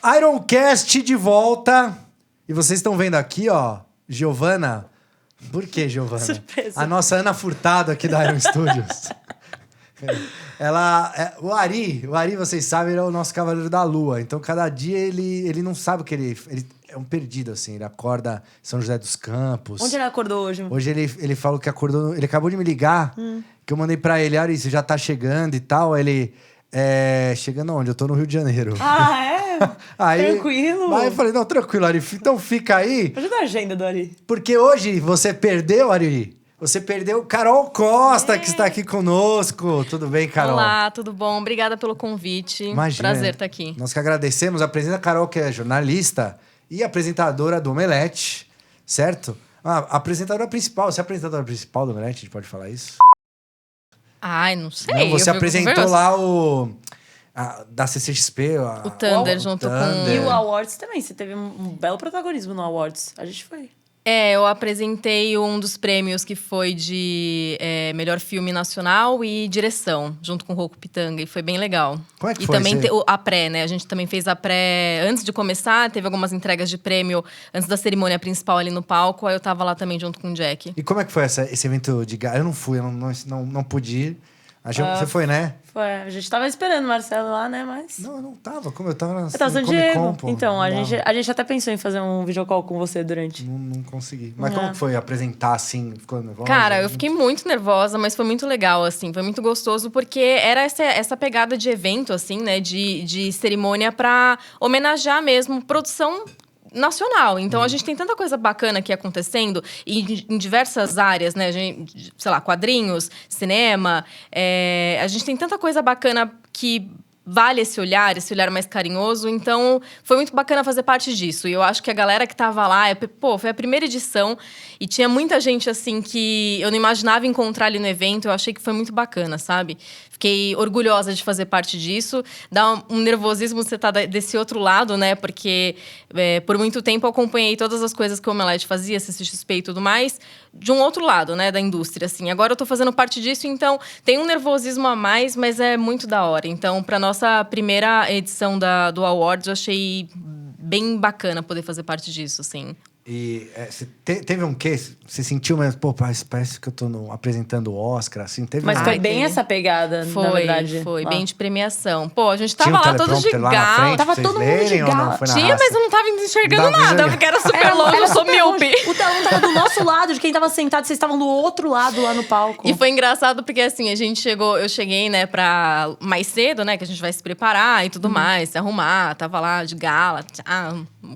Ironcast de volta. E vocês estão vendo aqui, ó, Giovana. Por que, Giovana? Surpresa. A nossa Ana Furtado aqui da Iron Studios. O Ari, vocês sabem, ele é o nosso Cavaleiro da Lua. Então, cada dia ele não sabe o que ele é um perdido, assim. Ele acorda em São José dos Campos. Onde ele acordou hoje? Hoje ele falou que acordou... Ele acabou de me ligar, que eu mandei pra ele. Ari, você já tá chegando e tal? Ele... chegando aonde? Eu tô no Rio de Janeiro. Ah, é? Aí, Tranquilo. Aí eu falei, não, tranquilo, Ari. Então fica aí. Ajuda a agenda do Ari. Porque hoje você perdeu, Ari. Você perdeu Carol Costa, que está aqui conosco. Tudo bem, Carol? Olá, tudo bom? Obrigada pelo convite. Imagina. Prazer estar aqui. Nós que agradecemos. Apresenta a Carol, que é jornalista e apresentadora do Omelete, certo? Apresentadora principal. Você é a apresentadora principal do Omelete? A gente pode falar isso? Ai, não sei. Não, você eu fico apresentou nervosa. lá da CCXP. O Thunder, junto Thunder. E o com... Awards também. Você teve um belo protagonismo no Awards. A gente foi. eu apresentei um dos prêmios que foi de melhor filme nacional e direção, junto com o Roku Pitanga, e foi bem legal. Como é que e foi? também a pré, né? A gente também fez a pré antes de começar, teve algumas entregas de prêmio antes da cerimônia principal ali no palco, aí eu tava lá também junto com o Jack. E como é que foi esse evento de gala? Eu não fui, eu não pude ir. Você foi, né? Foi. A gente tava esperando o Marcelo lá, né? Mas... Não, eu não tava. Como eu tava na Eu tava no São Comic Diego. Con, pô. Então, a Não gente até pensou em fazer um videocall com você durante. Não consegui. Mas como que foi apresentar assim? Ficou nervosa? Cara, eu fiquei muito nervosa, mas foi muito legal, assim. Foi muito gostoso, porque era essa pegada de evento, assim, né? De cerimônia pra homenagear mesmo produção nacional. Então, a gente tem tanta coisa bacana aqui acontecendo em diversas áreas, né? Sei lá, quadrinhos, cinema. A gente tem tanta coisa bacana que vale esse olhar mais carinhoso. Então, foi muito bacana fazer parte disso. E eu acho que a galera que tava lá... foi a primeira edição. E tinha muita gente, assim, que eu não imaginava encontrar ali no evento. Eu achei que foi muito bacana, sabe? Fiquei orgulhosa de fazer parte disso. Dá um nervosismo você estar desse outro lado, né? Porque por muito tempo eu acompanhei todas as coisas que o Omelete fazia, CCXP e tudo mais, de um outro lado, né? Da indústria, assim. Agora eu tô fazendo parte disso, então tem um nervosismo a mais, mas é muito da hora. Então, pra nossa primeira edição do Awards, eu achei bem bacana poder fazer parte disso, assim. E você teve um quê? Você sentiu mesmo, pô, parece que eu tô apresentando o Oscar, assim? Teve Mas um... foi bem essa pegada, na verdade. Foi lá. bem de premiação. Pô, a gente Tinha tava um lá todos de teleprompter lá na gala. frente, Tava pra vocês todo mundo de lerem, ou gala. não? Foi na Tinha, raça? mas eu não tava enxergando Não dava pra nada, enxergar. porque era super longe, eu sou super longe. míope. O telão tava do nosso lado, de quem tava sentado, vocês estavam do outro lado lá no palco. E foi engraçado porque, assim, eu cheguei, né, pra mais cedo, né, que a gente vai se preparar e tudo mais, se arrumar, tava lá de gala,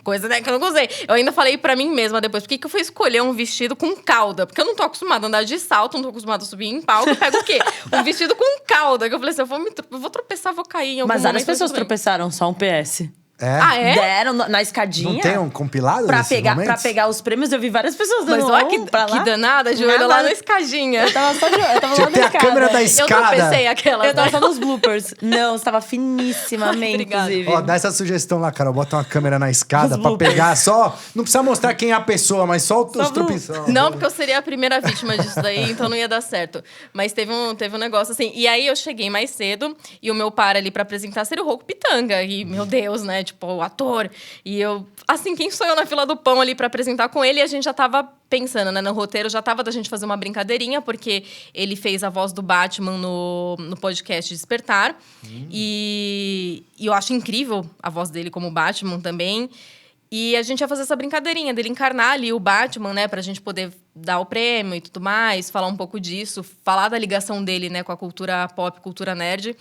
coisa, né, que eu não usei. Eu ainda falei pra mim mesma depois, por que eu fui escolher um vestido com cauda? Porque eu não tô acostumada a andar de salto, não tô acostumada a subir em palco, eu pego o quê? Um vestido com cauda, que eu falei assim, eu vou tropeçar, vou cair em algum Mas várias momento, pessoas tudo bem. tropeçaram, só um PS. É? Deram na escadinha. Não tem um compilado Pra desses pegar, momentos? pra pegar os prêmios, eu vi várias pessoas dando Mas olha pra lá. que danada, de olho Nada. lá na escadinha. Eu tava só de eu tava Tinha lá que ter na a câmera da escada. Eu escada. tropecei aquela. Eu tava só nos bloopers. Não, você tava finíssima, amém, Obrigada. inclusive. Ó, dá essa sugestão lá, Carol. Bota uma câmera na escada Os pra bloopers. pegar só... Não precisa mostrar quem é a pessoa, mas só os Só tropeção. Não, porque eu seria a primeira vítima disso daí, então não ia dar certo. Mas teve um negócio assim. E aí eu cheguei mais cedo, e o meu par ali pra apresentar seria o Roku Pitanga. E, meu Deus, né? Tipo, o ator. E eu, assim, quem sou eu na fila do pão ali pra apresentar com ele? E a gente já tava pensando, né? No roteiro já tava da gente fazer uma brincadeirinha, porque ele fez a voz do Batman no podcast Despertar. E eu acho incrível a voz dele como Batman também. E a gente ia fazer essa brincadeirinha dele encarnar ali o Batman, né? Pra gente poder dar o prêmio e tudo mais, falar um pouco disso, falar da ligação dele, né, com a cultura pop, cultura nerd.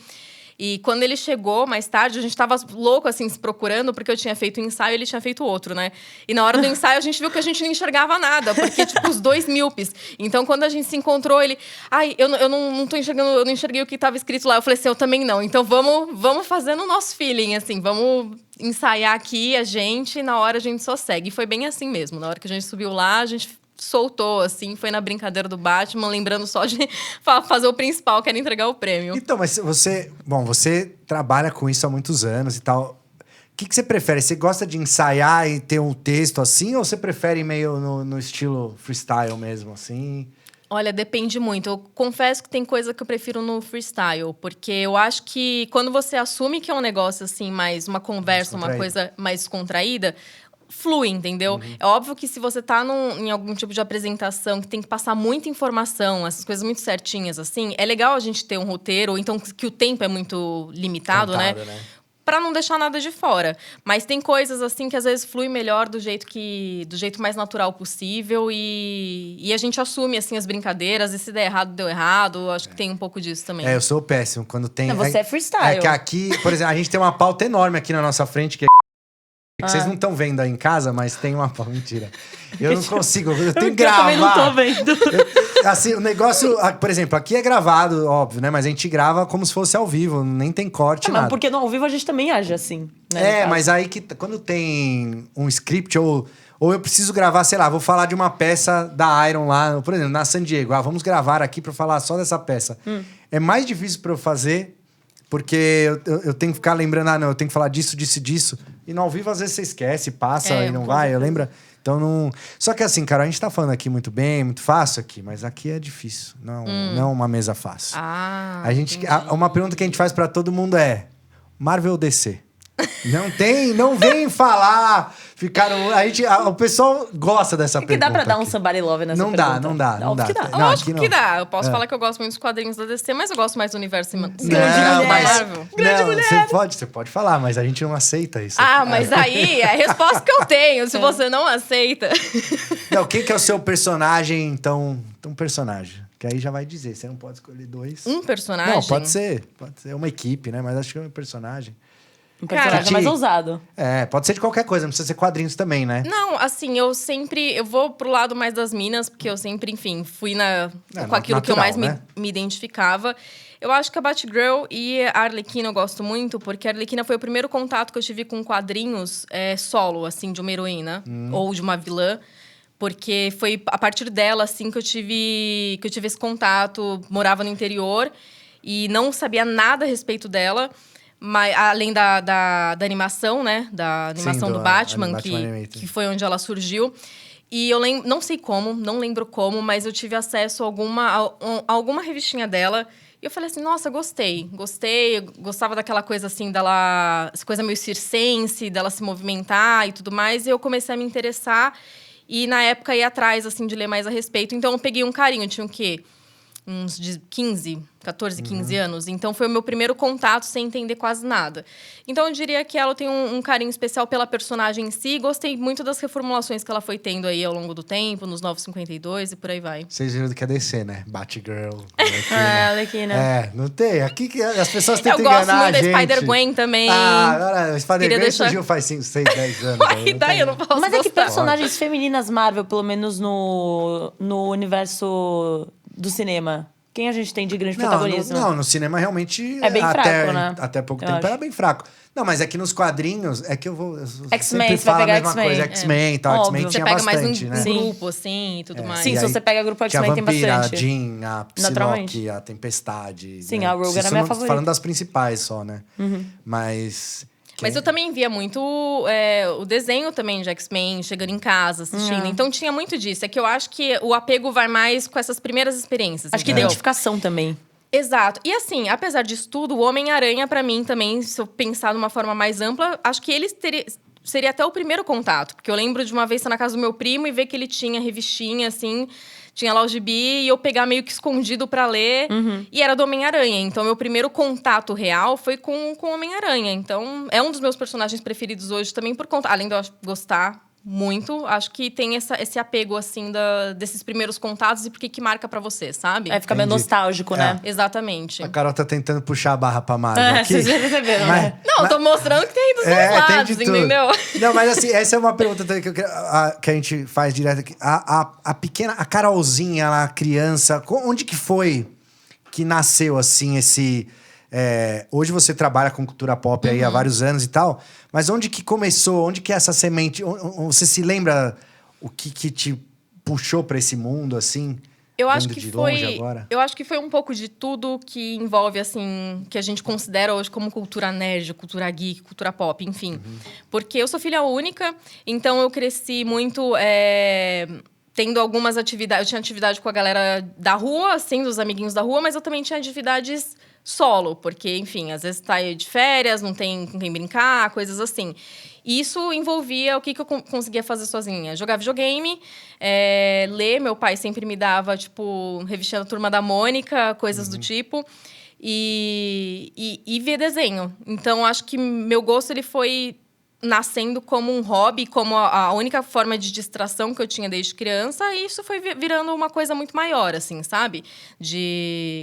E quando ele chegou, mais tarde, a gente tava louco, assim, se procurando, porque eu tinha feito um ensaio e ele tinha feito outro, né? E na hora do ensaio, a gente viu que a gente não enxergava nada, porque, tipo, os dois míopes. Então, quando a gente se encontrou, ele... eu não tô enxergando, eu não enxerguei o que tava escrito lá. Eu falei assim, eu também não. Então, vamos fazer no nosso feeling, assim, vamos azeiar aqui a gente, e na hora a gente só segue. E foi bem assim mesmo. Na hora que a gente subiu lá, a gente soltou, assim, foi na brincadeira do Batman, lembrando só de fazer o principal, que era entregar o prêmio. Então, mas você trabalha com isso há muitos anos e tal. O que você prefere? Você gosta de ensaiar e ter um texto assim, ou você prefere meio no estilo freestyle mesmo, assim? Olha, depende muito. Eu confesso que tem coisa que eu prefiro no freestyle. Porque eu acho que quando você assume que é um negócio, assim, mais uma conversa, uma coisa mais contraída, flui, entendeu? É óbvio que se você tá em algum tipo de apresentação que tem que passar muita informação, essas coisas muito certinhas, assim, é legal a gente ter um roteiro, ou então que o tempo é muito limitado, né? Pra não deixar nada de fora. Mas tem coisas, assim, que às vezes flui melhor do jeito mais natural possível. E a gente assume, assim, as brincadeiras. E se der errado, deu errado. Acho que tem um pouco disso também. Eu sou péssimo. Quando tem... Não, você é freestyle. É que aqui, por exemplo, a gente tem uma pauta enorme aqui na nossa frente, que é... Que vocês não estão vendo aí em casa, mas tem uma pauta. Mentira. Eu não consigo, eu tenho que gravar. Eu também não tô vendo. Assim, o negócio... Por exemplo, aqui é gravado, óbvio, né? Mas a gente grava como se fosse ao vivo. Nem tem corte, nada. Mas porque no ao vivo a gente também age assim, né? Mas aí que quando tem um script ou eu preciso gravar, sei lá, vou falar de uma peça da Iron lá, por exemplo, na San Diego. Vamos gravar aqui pra falar só dessa peça. É mais difícil pra eu fazer, porque eu tenho que ficar lembrando, eu tenho que falar disso. E no ao vivo, às vezes, você esquece, passa e não vai, eu lembro. Então, não... Só que assim, cara, a gente tá falando aqui muito bem, muito fácil aqui, mas aqui é difícil. Não é uma mesa fácil. Uma pergunta que a gente faz pra todo mundo é: Marvel ou DC? Não vem falar. O pessoal gosta dessa pergunta. Que dá pra dar um somebody love nessa pergunta? Não dá. Óbvio que dá. Lógico que dá. Eu posso falar que eu gosto muito dos quadrinhos da DC, mas eu gosto mais do universo da Marvel. Você pode falar, mas a gente não aceita isso. Mas aí é a resposta que eu tenho. Se você não aceita... Quem que é o seu personagem, então... Um personagem. Que aí já vai dizer. Você não pode escolher dois. Um personagem? Não, pode ser uma equipe, né? Mas acho que é um personagem. Um personagem mais ousado. Pode ser de qualquer coisa, não precisa ser quadrinhos também, né? Não, assim, eu vou pro lado mais das minas, porque eu sempre, enfim, fui com aquilo natural, que eu mais me identificava. Eu acho que a Batgirl e a Arlequina eu gosto muito, porque a Arlequina foi o primeiro contato que eu tive com quadrinhos solo, assim, de uma heroína ou de uma vilã. Porque foi a partir dela, assim, que eu tive esse contato. Morava no interior e não sabia nada a respeito dela. Mas, além da animação, né? Da animação do Batman, que foi onde ela surgiu. E eu não sei como, não lembro como, mas eu tive acesso a alguma revistinha dela. E eu falei assim, nossa, gostei. Eu gostava daquela coisa assim, essa coisa meio circense, dela se movimentar e tudo mais. E eu comecei a me interessar. E, na época, ia atrás, assim, de ler mais a respeito. Então, eu peguei um carinho. Eu tinha o quê? Uns 14, 15 anos. Então, foi o meu primeiro contato sem entender quase nada. Então, eu diria que ela tem um carinho especial pela personagem em si. Gostei muito das reformulações que ela foi tendo aí ao longo do tempo, nos 952 e por aí vai. Vocês viram do que é DC, né? Batgirl, Arlequina. Não tem. Aqui que as pessoas tentam enganar a gente. Eu gosto muito da Spider-Gwen também. Agora, o Spider-Gwen surgiu faz 5, 6, 10 anos. Daí eu não posso Mas é que personagens femininas Marvel, pelo menos no universo... do cinema. Quem a gente tem de grande protagonismo? No cinema realmente... É bem fraco, né? Até pouco tempo era bem fraco. Não, mas é que nos quadrinhos... É que eu vou... X-Men, você vai pegar X-Men. X-Men e tal. X-Men tinha bastante, né? Você pega mais um grupo, assim, e tudo mais. Sim, se você pega grupo X-Men, tem bastante. A Jean, a Psylocke, a Tempestade. Sim, a Rogue era a minha favorita. Falando das principais só, né? Mas eu também via muito o desenho também de X-Men, chegando em casa, assistindo. Então, tinha muito disso. É que eu acho que o apego vai mais com essas primeiras experiências. Acho que identificação também. Exato. E assim, apesar disso tudo, o Homem-Aranha, pra mim, também, se eu pensar de uma forma mais ampla, acho que ele seria até o primeiro contato. Porque eu lembro de uma vez estar na casa do meu primo e ver que ele tinha revistinha, assim... Tinha lá o gibi e eu pegar meio que escondido pra ler. E era do Homem-Aranha. Então, meu primeiro contato real foi com o Homem-Aranha. Então, é um dos meus personagens preferidos hoje também por conta... Além de eu gostar muito, acho que tem esse apego, assim, desses primeiros contatos e por que marca pra você, sabe? Fica meio nostálgico, né? Exatamente. A Carol tá tentando puxar a barra pra Marvel aqui. Vocês já perceberam, né? Não, eu tô mostrando que tem dos dois lados, entendeu? Não, mas assim, essa é uma pergunta também que a gente faz direto aqui. A pequena, a Carolzinha, a criança, onde que foi que nasceu, assim, esse... hoje você trabalha com cultura pop aí há vários anos e tal, mas onde que começou? Onde que essa semente... Você se lembra o que te puxou pra esse mundo, assim? Eu acho que foi um pouco de tudo que envolve, assim, que a gente considera hoje como cultura nerd, cultura geek, cultura pop, enfim. Porque eu sou filha única, então eu cresci muito... tendo algumas atividades. Eu tinha atividade com a galera da rua, assim, dos amiguinhos da rua, mas eu também tinha atividades solo, porque, enfim, às vezes tá de férias, não tem com quem brincar, coisas assim. E isso envolvia o que eu conseguia fazer sozinha. Jogar videogame, ler. Meu pai sempre me dava, tipo, revistinha da Turma da Mônica, coisas do tipo. E ver desenho. Então, acho que meu gosto ele foi nascendo como um hobby, como a única forma de distração que eu tinha desde criança. E isso foi virando uma coisa muito maior, assim, sabe?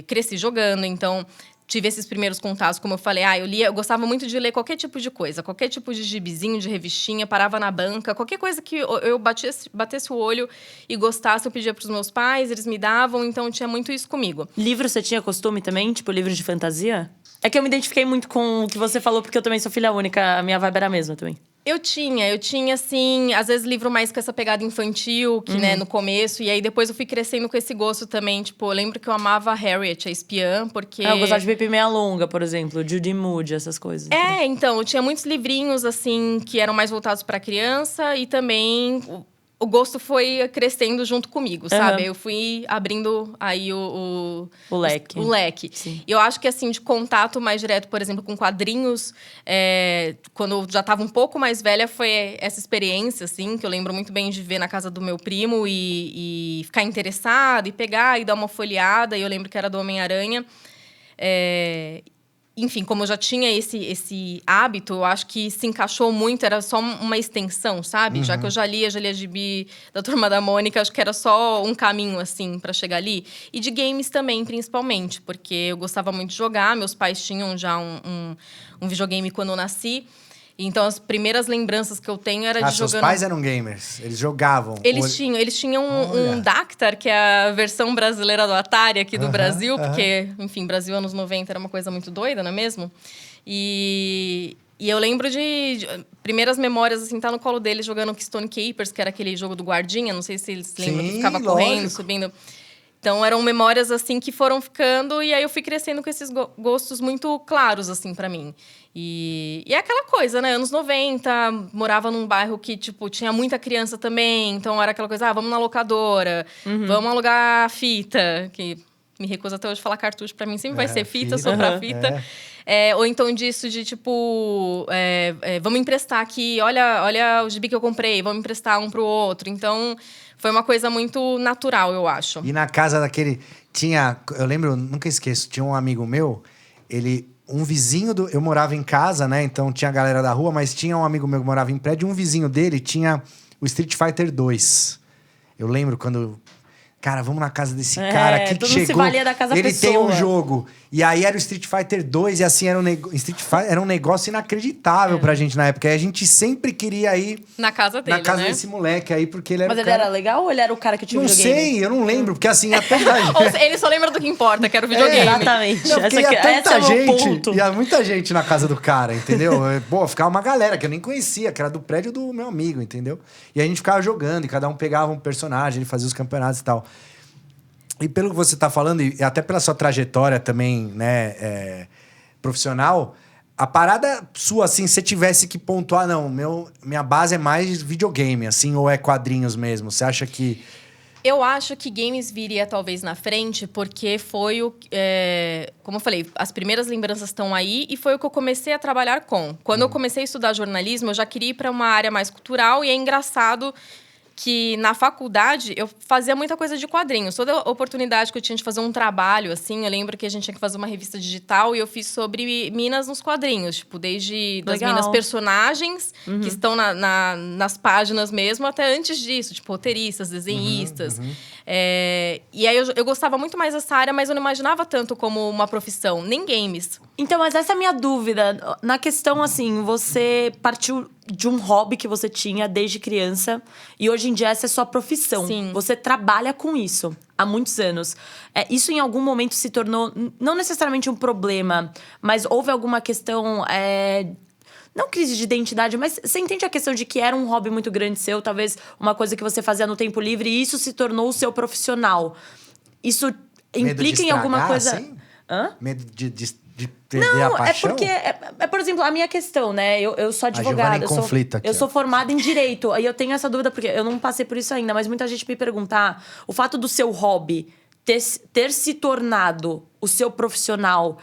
Cresci jogando, então... Tive esses primeiros contatos, como eu falei. Eu gostava muito de ler qualquer tipo de coisa. Qualquer tipo de gibizinho, de revistinha. Parava na banca. Qualquer coisa que eu batesse o olho e gostasse, eu pedia pros meus pais. Eles me davam. Então, tinha muito isso comigo. Livro, você tinha costume também? Tipo, livro de fantasia? É que eu me identifiquei muito com o que você falou, porque eu também sou filha única. A minha vibe era a mesma também. Eu tinha, assim, às vezes livro mais com essa pegada infantil, que, né, no começo. E aí, depois eu fui crescendo com esse gosto também. Tipo, eu lembro que eu amava Harriet, a espiã, porque... Eu gostava de Pepe Meia Longa, por exemplo. Judy Moody, essas coisas. Então, eu tinha muitos livrinhos, assim, que eram mais voltados pra criança. E também... O gosto foi crescendo junto comigo, sabe? Eu fui abrindo aí o leque. O leque. Sim. E eu acho que, assim, de contato mais direto, por exemplo, com quadrinhos... quando eu já estava um pouco mais velha, foi essa experiência, assim... Que eu lembro muito bem de ver na casa do meu primo e ficar interessada. E pegar e dar uma folheada. E eu lembro que era do Homem-Aranha. Enfim, como eu já tinha esse hábito, eu acho que se encaixou muito, era só uma extensão, sabe? Já que eu já lia gibi da Turma da Mônica, acho que era só um caminho, assim, pra chegar ali. E de games também, principalmente, porque eu gostava muito de jogar, meus pais tinham já um videogame quando eu nasci. Então, as primeiras lembranças que eu tenho era de jogando... seus pais eram gamers? Eles jogavam? Eles tinham um Dactar, que é a versão brasileira do Atari aqui do Brasil. Porque, enfim, Brasil anos 90 era uma coisa muito doida, não é mesmo? E eu lembro de primeiras memórias, assim, tá no colo deles jogando Stone Capers, que era aquele jogo do guardinha. Não sei se eles lembram, que ficava correndo, subindo... Então, eram memórias, assim, que foram ficando... E aí, eu fui crescendo com esses gostos muito claros, assim, pra mim. E é aquela coisa, né? Anos 90, morava num bairro que, tipo, tinha muita criança também. Então, era aquela coisa, vamos na locadora. Vamos alugar fita. Que me recuso até hoje falar cartucho. Pra mim, sempre vai ser fita, sou pra fita. Ou então disso de, tipo... vamos emprestar aqui. Olha o gibi que eu comprei. Vamos emprestar um pro outro. Então... Foi uma coisa muito natural, eu acho. E na casa daquele... Eu lembro, nunca esqueço, tinha um amigo meu, um vizinho eu morava em casa, né? Então tinha a galera da rua, mas tinha um amigo meu que morava em prédio, um vizinho dele tinha o Street Fighter 2. Eu lembro quando... Cara, vamos na casa desse cara aqui que chegou. Se valia da casa ele pessoa. tem um jogo. E aí era o Street Fighter 2 e assim era um negócio inacreditável pra gente na época. E a gente sempre queria ir na casa dele, desse moleque aí, porque ele era Mas ele era legal ou ele era o cara que tinha o videogame? Não sei, eu não lembro, porque assim, ia tanta gente. Ele só lembra do que importa, que era o videogame. Exatamente. Não, porque ia tanta gente, ia muita gente na casa do cara, entendeu? Pô, ficava uma galera que eu nem conhecia, que era do prédio do meu amigo, entendeu? E a gente ficava jogando, e cada um pegava um personagem, ele fazia os campeonatos e tal. E pelo que você tá falando, e até pela sua trajetória também, né, profissional, a parada sua, assim, se você tivesse que pontuar, não, minha base é mais videogame, assim, ou é quadrinhos mesmo? Você acha que... Eu acho que games viria talvez na frente, porque foi como eu falei, as primeiras lembranças estão aí e foi o que eu comecei a trabalhar com. Quando eu comecei a estudar jornalismo, eu já queria ir para uma área mais cultural e é engraçado que na faculdade eu fazia muita coisa de quadrinhos. Toda oportunidade que eu tinha de fazer um trabalho, assim, eu lembro que a gente tinha que fazer uma revista digital e eu fiz sobre minas nos quadrinhos. Tipo, desde das minas personagens, que estão nas páginas mesmo, até antes disso. Tipo, roteiristas, desenhistas. E aí eu gostava muito mais dessa área, mas eu não imaginava tanto como uma profissão, nem games. Então, mas essa é a minha dúvida. Na questão, assim, você partiu de um hobby que você tinha desde criança e hoje em dia essa é sua profissão. Sim. Você trabalha com isso há muitos anos. Isso em algum momento se tornou, não necessariamente um problema, mas houve alguma questão... Não crise de identidade, mas você entende a questão de que era um hobby muito grande seu, talvez uma coisa que você fazia no tempo livre e isso se tornou o seu profissional. Isso implica em alguma coisa... Assim? Hã? Medo de De perder a Não, paixão? porque, por exemplo, a minha questão, né? Eu sou advogada, Giovana em conflito aqui, eu ó. sou formada em direito. Aí eu tenho essa dúvida, porque eu não passei por isso ainda, mas muita gente me pergunta, o fato do seu hobby ter se tornado o seu profissional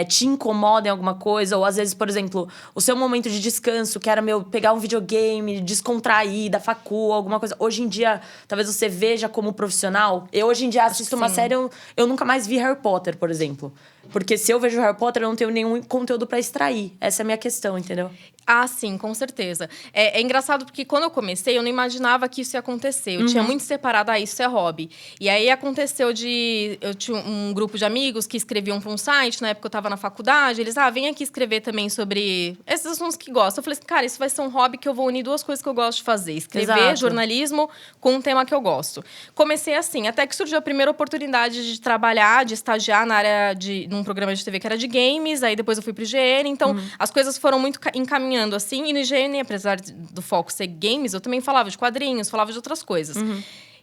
te incomoda em alguma coisa? Ou às vezes, por exemplo, o seu momento de descanso, que era pegar um videogame, descontrair, da facu, alguma coisa. Hoje em dia, talvez você veja como profissional. Eu hoje em dia assisto uma série, eu nunca mais vi Harry Potter, por exemplo. Porque se eu vejo Harry Potter, eu não tenho nenhum conteúdo pra extrair. Essa é a minha questão, entendeu? Ah, sim, com certeza. É engraçado porque quando eu comecei, eu não imaginava que isso ia acontecer. Eu tinha muito separado, isso é hobby. E aí aconteceu eu tinha um grupo de amigos que escreviam para um site, na época eu estava na faculdade, eles, vem aqui escrever também sobre esses assuntos que gostam. Eu falei assim, cara, isso vai ser um hobby que eu vou unir duas coisas que eu gosto de fazer. Escrever, Exato. jornalismo, com um tema que eu gosto. Comecei assim, até que surgiu a primeira oportunidade de trabalhar, de estagiar na área num programa de TV que era de games, aí depois eu fui pro IGN, então as coisas foram muito encaminhando assim, e no IGN, apesar do foco ser games, eu também falava de quadrinhos, falava de outras coisas.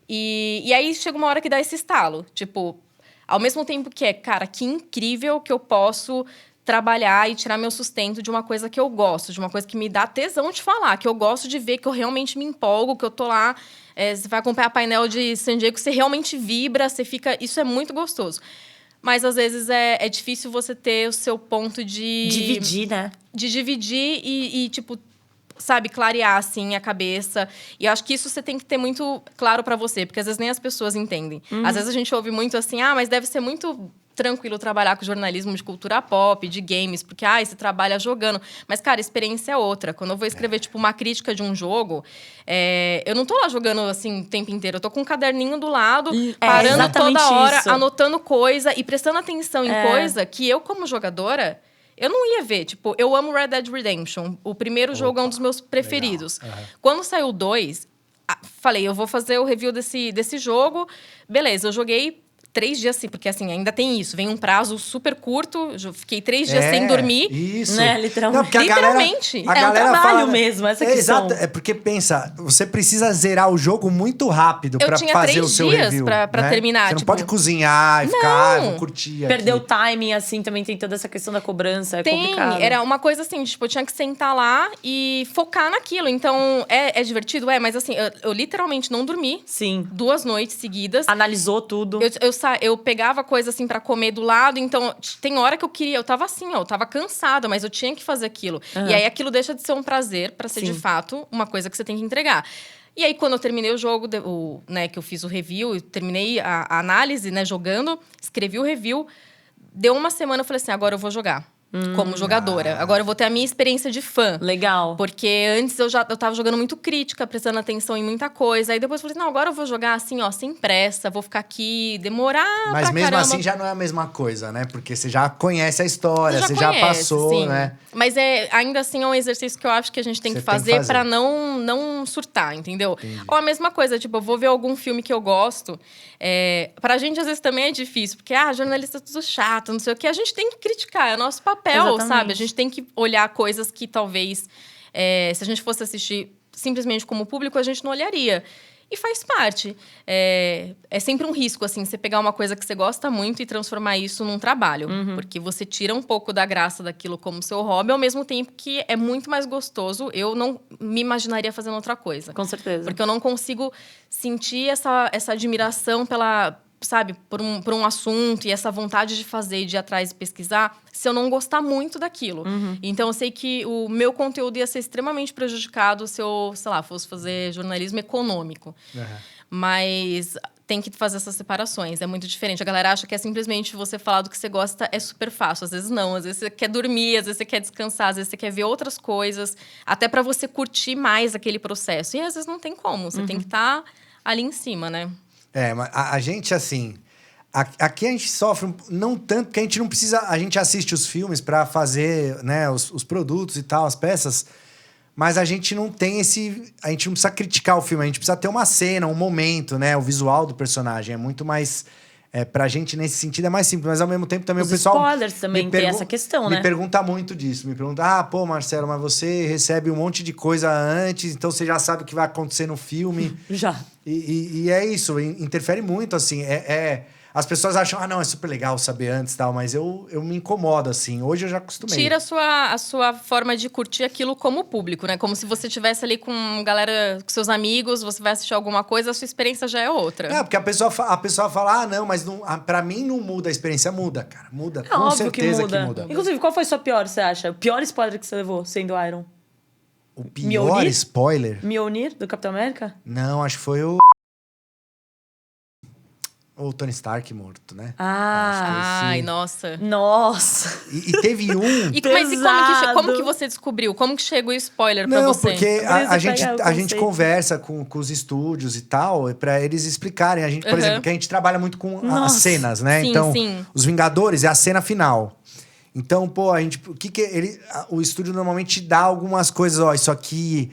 E aí chega uma hora que dá esse estalo, tipo, ao mesmo tempo que cara, que incrível que eu posso trabalhar e tirar meu sustento de uma coisa que eu gosto, de uma coisa que me dá tesão de falar, que eu gosto de ver, que eu realmente me empolgo, que eu tô lá, você vai acompanhar painel de San Diego, você realmente vibra, você fica... Isso é muito gostoso. Mas, às vezes, é difícil você ter o seu ponto de... Dividir, né? De dividir e, tipo, sabe, clarear, assim, a cabeça. E eu acho que isso você tem que ter muito claro pra você. Porque, às vezes, nem as pessoas entendem. Às vezes, a gente ouve muito assim, mas deve ser muito tranquilo trabalhar com jornalismo de cultura pop, de games. Porque, você trabalha jogando. Mas, cara, a experiência é outra. Quando eu vou escrever, tipo, uma crítica de um jogo... eu não tô lá jogando, assim, o tempo inteiro. Eu tô com um caderninho do lado, parando toda hora, anotando coisa e prestando atenção em coisa que eu, como jogadora... Eu não ia ver, tipo, eu amo Red Dead Redemption. O primeiro jogo é um dos meus preferidos. Quando saiu o 2, falei, eu vou fazer o review desse jogo. Beleza, eu joguei 3 dias assim, porque assim, ainda tem isso. Vem um prazo super curto, eu fiquei 3 dias sem dormir. Isso. Né? Literalmente. Não, porque Literalmente. A galera um trabalho fala, mesmo, essa questão. Exato, porque pensa, você precisa zerar o jogo muito rápido pra fazer o seu review. pra terminar. Você não pode cozinhar e ficar, vou curtir Perder aqui. o timing, assim, também tem toda essa questão da cobrança, é complicado. Era uma coisa assim, tipo, eu tinha que sentar lá e focar naquilo. Então, é divertido? Mas assim, eu literalmente não dormi. Sim. 2 noites seguidas. Analisou tudo. Eu pegava coisa assim pra comer do lado, então tem hora que eu tava assim, eu tava cansada, mas eu tinha que fazer aquilo. E aí aquilo deixa de ser um prazer pra ser de fato uma coisa que você tem que entregar. E aí quando eu terminei o jogo, né, que eu fiz o review, terminei a análise, né, jogando, escrevi o review, deu uma semana eu falei assim, agora eu vou jogar. Como jogadora. Agora eu vou ter a minha experiência de fã. Legal. Porque antes eu tava jogando muito crítica, prestando atenção em muita coisa. Aí depois eu falei, não, agora eu vou jogar assim, sem pressa. Vou ficar aqui, demorar Mas mesmo caramba. assim já não é a mesma coisa, né? Porque você já conhece a história, você já passou, sim. né? Mas ainda assim é um exercício que eu acho que a gente tem que fazer pra não surtar, entendeu? Entendi. Ou a mesma coisa, tipo, eu vou ver algum filme que eu gosto. Pra gente, às vezes, também é difícil. Porque, jornalista é tudo chato, não sei o quê. A gente tem que criticar, é nosso papel, Exatamente. sabe? A gente tem que olhar coisas que talvez, se a gente fosse assistir simplesmente como público, a gente não olharia. E faz parte. É sempre um risco, assim, você pegar uma coisa que você gosta muito e transformar isso num trabalho. Porque você tira um pouco da graça daquilo como seu hobby, ao mesmo tempo que é muito mais gostoso. Eu não me imaginaria fazendo outra coisa. Com certeza. Porque eu não consigo sentir essa admiração sabe, por um assunto e essa vontade de fazer e de ir atrás e pesquisar, se eu não gostar muito daquilo. Então, eu sei que o meu conteúdo ia ser extremamente prejudicado se eu, sei lá, fosse fazer jornalismo econômico. Mas tem que fazer essas separações, é muito diferente. A galera acha que é simplesmente você falar do que você gosta é super fácil. Às vezes não, às vezes você quer dormir, às vezes você quer descansar, às vezes você quer ver outras coisas, até para você curtir mais aquele processo. E às vezes não tem como, você tem que estar ali em cima, né? Mas a gente, assim... Aqui a gente sofre, não tanto, porque a gente não precisa... A gente assiste os filmes para fazer, né, os produtos e tal, as peças... Mas a gente não tem esse... A gente não precisa criticar o filme, a gente precisa ter uma cena, um momento, né? O visual do personagem é muito mais... pra gente, nesse sentido, é mais simples. Mas, ao mesmo tempo, também Os o pessoal... spoilers também tem essa questão, né? Me pergunta muito disso. Me pergunta, Marcelo, mas você recebe um monte de coisa antes, então você já sabe o que vai acontecer no filme. Já. E é isso, interfere muito, assim. As pessoas acham, não, é super legal saber antes e tal, mas eu me incomodo, assim. Hoje eu já acostumei. Tira a sua forma de curtir aquilo como público, né? Como se você estivesse ali com galera, com seus amigos, você vai assistir alguma coisa, a sua experiência já é outra. Porque a pessoa fala, não, mas não, pra mim não muda, a experiência muda, cara. Muda, com óbvio certeza que muda. Inclusive, qual foi o seu pior, você acha? O pior spoiler que você levou, sendo Iron? O pior Mjolnir? spoiler? Mjolnir, do Capitão América? Não, acho que foi o Tony Stark morto, né? Ai, nossa. Nossa. E teve um... Mas como que você descobriu? Como que chegou o spoiler pra você? Porque Brisa a gente conversa com os estúdios e tal, pra eles explicarem. A gente, por exemplo, que a gente trabalha muito com as cenas, né? Sim, então, sim. Os Vingadores é a cena final. Então, a gente... O estúdio normalmente dá algumas coisas, isso aqui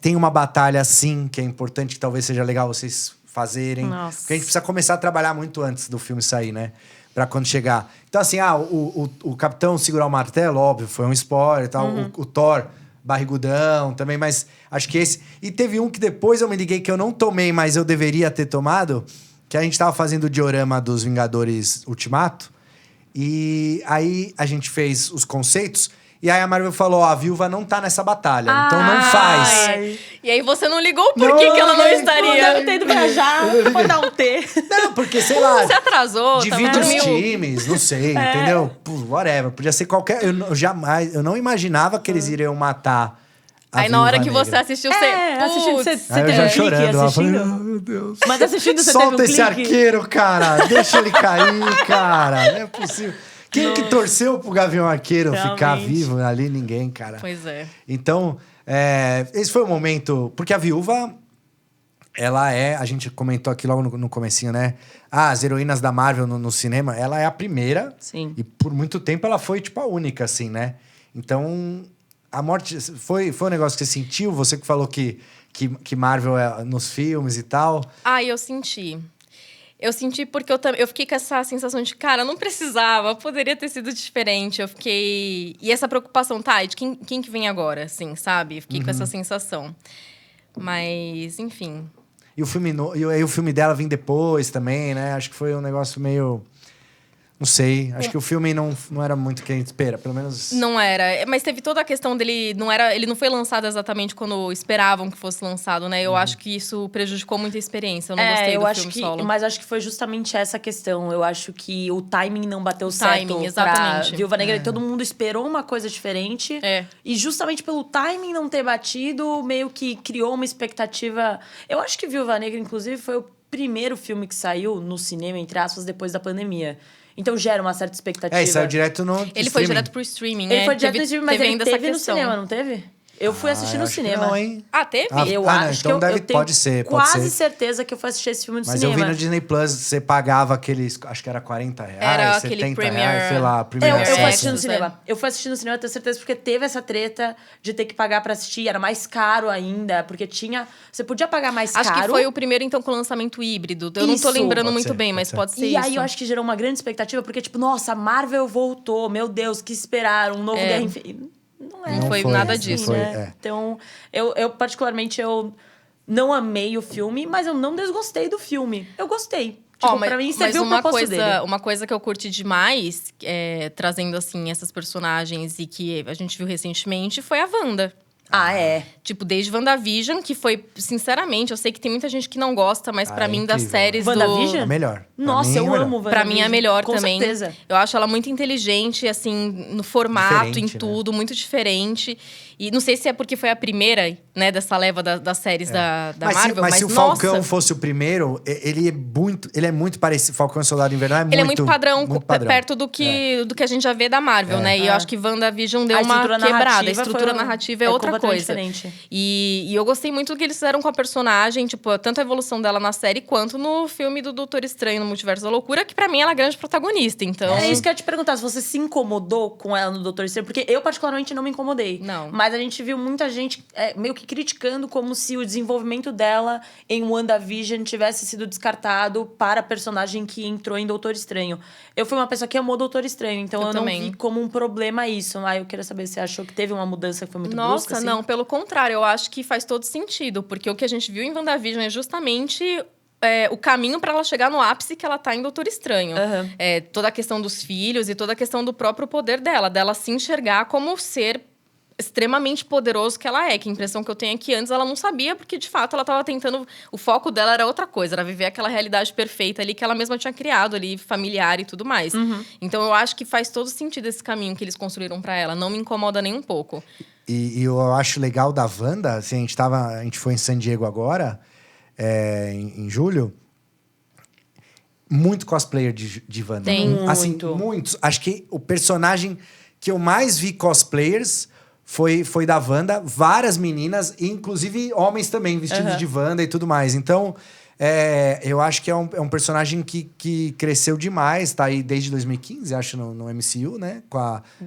tem uma batalha assim, que é importante, que talvez seja legal vocês fazerem. Nossa. Porque a gente precisa começar a trabalhar muito antes do filme sair, né? Pra quando chegar. Então, assim, o Capitão segurar o martelo, óbvio, foi um spoiler e tal. O Thor, barrigudão também, mas acho que esse... E teve um que depois eu me liguei que eu não tomei, mas eu deveria ter tomado, que a gente tava fazendo o diorama dos Vingadores Ultimato, e aí a gente fez os conceitos... E aí a Marvel falou, a Viúva não tá nessa batalha, então não faz. E aí você não ligou por que ela não estaria? Deve ter ido viajar, pode dar um T. Não, porque, sei lá... Você atrasou, divide os dormiu. times, não sei, entendeu? Whatever, podia ser qualquer... Eu não imaginava que eles iriam matar a Aí na hora que Viúva você Negra. assistiu, assistindo, você Aí eu teve já um clique chorando lá, falei, assistindo? meu Deus. Mas assistindo, você Solta teve esse um clique? arqueiro, cara. Deixa ele cair, cara. Não é possível. Quem que torceu pro Gavião Arqueiro ficar Realmente. vivo ali? Ninguém, cara. Pois é. Então, esse foi o momento... Porque a Viúva, ela é... A gente comentou aqui logo no comecinho, né? As heroínas da Marvel no cinema, ela é a primeira. Sim. E por muito tempo ela foi, tipo, a única, assim, né? Então, a morte... Foi um negócio que você sentiu? Você que falou que Marvel é nos filmes e tal. Eu senti. Eu senti porque eu fiquei com essa sensação de, cara, não precisava, poderia ter sido diferente. Eu fiquei... E essa preocupação, de quem que vem agora, assim, sabe? Eu fiquei com essa sensação. Mas, enfim. E o filme dela vem depois também, né? Acho que foi um negócio meio... Não sei. Acho que o filme não era muito o que a gente espera, pelo menos... Não era. Mas teve toda a questão dele... Ele não foi lançado exatamente quando esperavam que fosse lançado, né? Eu acho que isso prejudicou muito a experiência. Eu não gostei do filme solo. Mas acho que foi justamente essa questão. Eu acho que o timing não bateu certo exatamente. pra Viúva Negra. Todo mundo esperou uma coisa diferente. E justamente pelo timing não ter batido, meio que criou uma expectativa... Eu acho que Viúva Negra, inclusive, foi o primeiro filme que saiu no cinema, entre aspas, depois da pandemia. Então gera uma certa expectativa. E saiu direto no Ele foi direto pro streaming, Ele foi direto no streaming, mas ele ainda teve essa no questão. cinema, não teve? Eu fui assistir no acho que cinema. não, hein? Teve? Eu não, acho então que eu tenho pode ser. quase certeza que eu fui assistir esse filme no Mas cinema. eu vi no Disney Plus, você pagava aqueles... Acho que era R$40, Era 70 aquele Premier... reais, sei lá, Eu Premier fui Access. assistir no cinema. Eu fui assistir no cinema, eu tenho certeza, porque teve essa treta de ter que pagar pra assistir. Era mais caro ainda, porque tinha... Você podia pagar mais caro. Acho que foi o primeiro, então, com o lançamento híbrido. Eu não tô lembrando Pode muito ser, bem, pode mas ser. pode ser E isso. aí eu acho que gerou uma grande expectativa, porque, tipo, nossa, a Marvel voltou. Meu Deus, que esperaram. Um novo Guerra Infinita. Não foi nada assim, disso. né? Então, eu particularmente, eu não amei o filme, mas eu não desgostei do filme. Eu gostei. Tipo, pra mim, serviu o propósito dele. Uma coisa que eu curti demais, trazendo, assim, essas personagens e que a gente viu recentemente, foi a Wanda. Tipo, desde WandaVision, que foi, sinceramente, eu sei que tem muita gente que não gosta, mas pra mim, das séries WandaVision? É melhor. Nossa, eu amo WandaVision. Pra mim é melhor com também. Certeza. Eu acho ela muito inteligente, assim, no formato, Diferente, em tudo, muito diferente. E não sei se é porque foi a primeira, né, dessa leva das séries da Marvel, mas se o nossa, Falcão fosse o primeiro, ele é muito parecido. Falcão e Soldado Invernal ele é muito padrão, muito padrão. perto do que a gente já vê da Marvel, né? E eu acho que WandaVision deu A uma estrutura quebrada. A narrativa estrutura foi- narrativa é é outra completamente coisa. diferente. E eu gostei muito do que eles fizeram com a personagem, tipo, tanto a evolução dela na série quanto no filme do Doutor Estranho no Multiverso da Loucura, que pra mim ela é a grande protagonista. Então, É isso que eu ia te perguntar, se você se incomodou com ela no Doutor Estranho, porque eu particularmente não me incomodei. Não. Mas a gente viu muita gente meio que criticando como se o desenvolvimento dela em WandaVision tivesse sido descartado para a personagem que entrou em Doutor Estranho. Eu fui uma pessoa que amou Doutor Estranho, então eu não também. vi como um problema isso. Eu queria saber se você achou que teve uma mudança que foi muito nossa, brusca, assim? não, pelo contrário, eu acho que faz todo sentido, porque o que a gente viu em WandaVision é justamente o caminho para ela chegar no ápice que ela tá em Doutor Estranho. Aham. Toda a questão dos filhos e toda a questão do próprio poder dela se enxergar como ser extremamente poderoso que ela é. Que a impressão que eu tenho é que antes ela não sabia, porque de fato ela tava tentando... O foco dela era outra coisa, era viver aquela realidade perfeita ali que ela mesma tinha criado ali, familiar e tudo mais. Então eu acho que faz todo sentido esse caminho que eles construíram para ela. Não me incomoda nem um pouco. E eu acho legal da Wanda, assim, a gente foi em San Diego agora, em julho. Muito cosplayer de Wanda. Tem. Assim, Muito. muitos. Acho que o personagem que eu mais vi cosplayers foi da Wanda. Várias meninas, inclusive homens também, vestidos de Wanda e tudo mais. Então, eu acho que é um personagem que cresceu demais. Tá aí desde 2015, acho, no MCU, né?